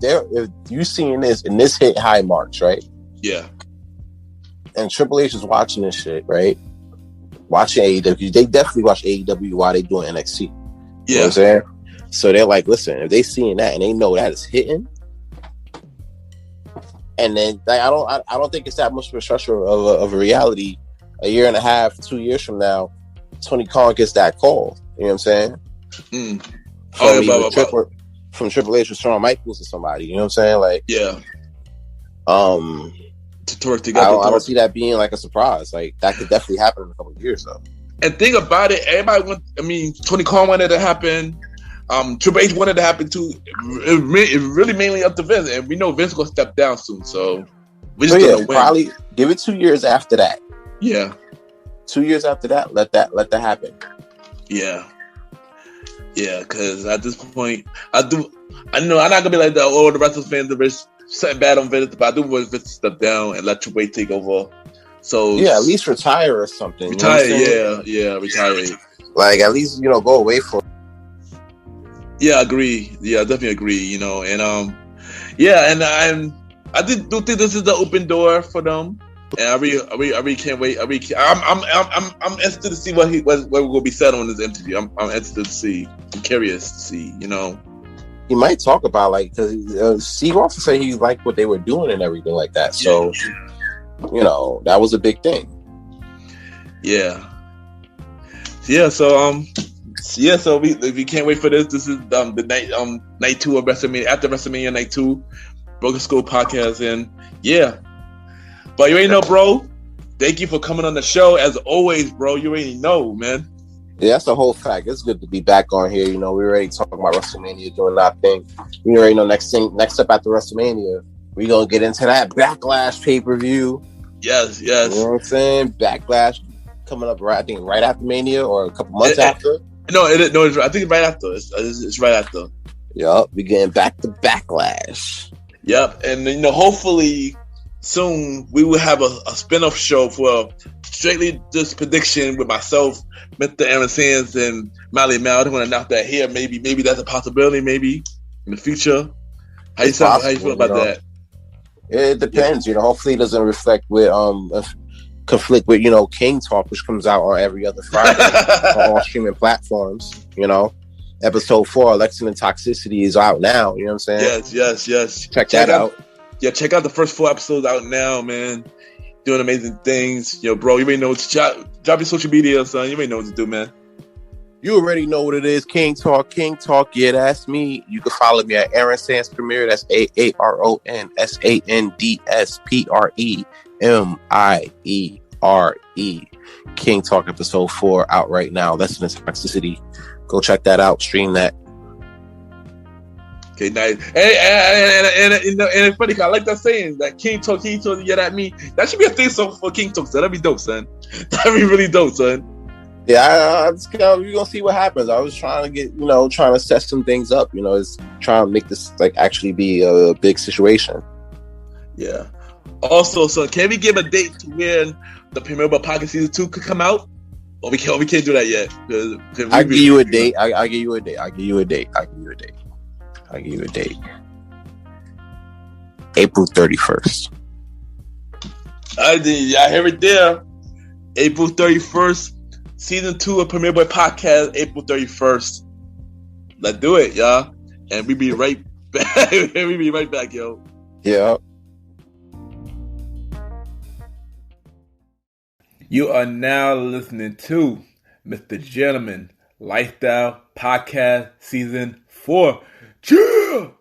you seeing this and this hit high marks, right? Yeah. And Triple H is watching this shit, right? Watching AEW, they definitely watch AEW while they doing NXT. You know what I'm saying? So they're like, listen, if they seeing that and they know that it's hitting, and then like, I don't think it's that much of a structure of a reality. A year and a half, 2 years from now, Tony Khan gets that call. You know what I'm saying? From Triple H or Shawn Michaels or somebody. You know what I'm saying? Like, yeah. to work together. I don't see that being like a surprise. Like that could definitely happen in a couple of years though. And think about it, Tony Khan wanted to happen. Triple H wanted to happen too. It really mainly up to Vince, and we know Vince gonna step down soon. So we just gonna win. Probably give it 2 years after that. Yeah, 2 years after that, let that happen. Yeah, because at this point, I know I'm not gonna be like the wrestlers fans that are something bad on Vince, but I do want Vince to step down and let Triple H take over. So yeah, at least retire or something. Retire, retire. Like at least go away for. Yeah, I agree. Yeah, I definitely agree. And I do think this is the open door for them, and I really can't wait. I'm interested to see what will be said on this interview. I'm interested to see. I'm curious to see. He might talk about because Steve also said he liked what they were doing and everything like that. So. Yeah. That was a big thing. Yeah. So we can't wait for this. This is the night 2 of WrestleMania. After WrestleMania night 2, Broken Skull podcast, and but you already know, bro. Thank you for coming on the show as always, bro. You already know, man. Yeah, that's the whole fact. It's good to be back on here. We already talking about WrestleMania, doing that thing. We already know next up after WrestleMania, we're gonna get into that Backlash pay-per-view. Yes. You know what I'm saying? Backlash coming up right after Mania or a couple months after. No, I think it's right after. It's right after. Yup, we getting back to Backlash. Yep, and hopefully soon we will have a spin-off show for strictly just prediction with myself, Mr. Aaron Sands, and Mally Mal. I don't want to announce that here. Maybe that's a possibility. Maybe in the future. How you feel about that? It depends, Hopefully, it doesn't conflict with King Talk, which comes out on every other Friday on all streaming platforms. Episode 4, Election and Toxicity, is out now. You know what I'm saying? Yes. Check that out. Yeah, check out the first 4 episodes out now, man. Doing amazing things, bro. You already know what to drop your social media, son. You already know what to do, man. You already know what it is. King Talk. Yeah, that's me. You can follow me at Aaron Sands Premier. That's AARONSANDSPREMIERE. King Talk episode 4 out right now. Lesson in Toxicity. Go check that out. Stream that. Okay, nice. And it's funny, I like that saying, that King Talk, yeah, that me. That should be a thing song for King Talk, son. That'd be dope, son. That'd be really dope, son. Yeah, we're gonna see what happens. I was trying to get, trying to set some things up. It's trying to make this actually be a big situation. Yeah. Also, so can we give a date to when the premiere of Podcast Season 2 could come out? Or we can't do that yet. I'll give you a date. I'll give you a date. April 31st. I hear it there. April 31st. Season 2 of Premier Boy Podcast, April 31st. Let's do it, y'all. And we be right back. Yo. Yeah. You are now listening to MrGentleman Lifestyle Podcast Season 4. Cheer!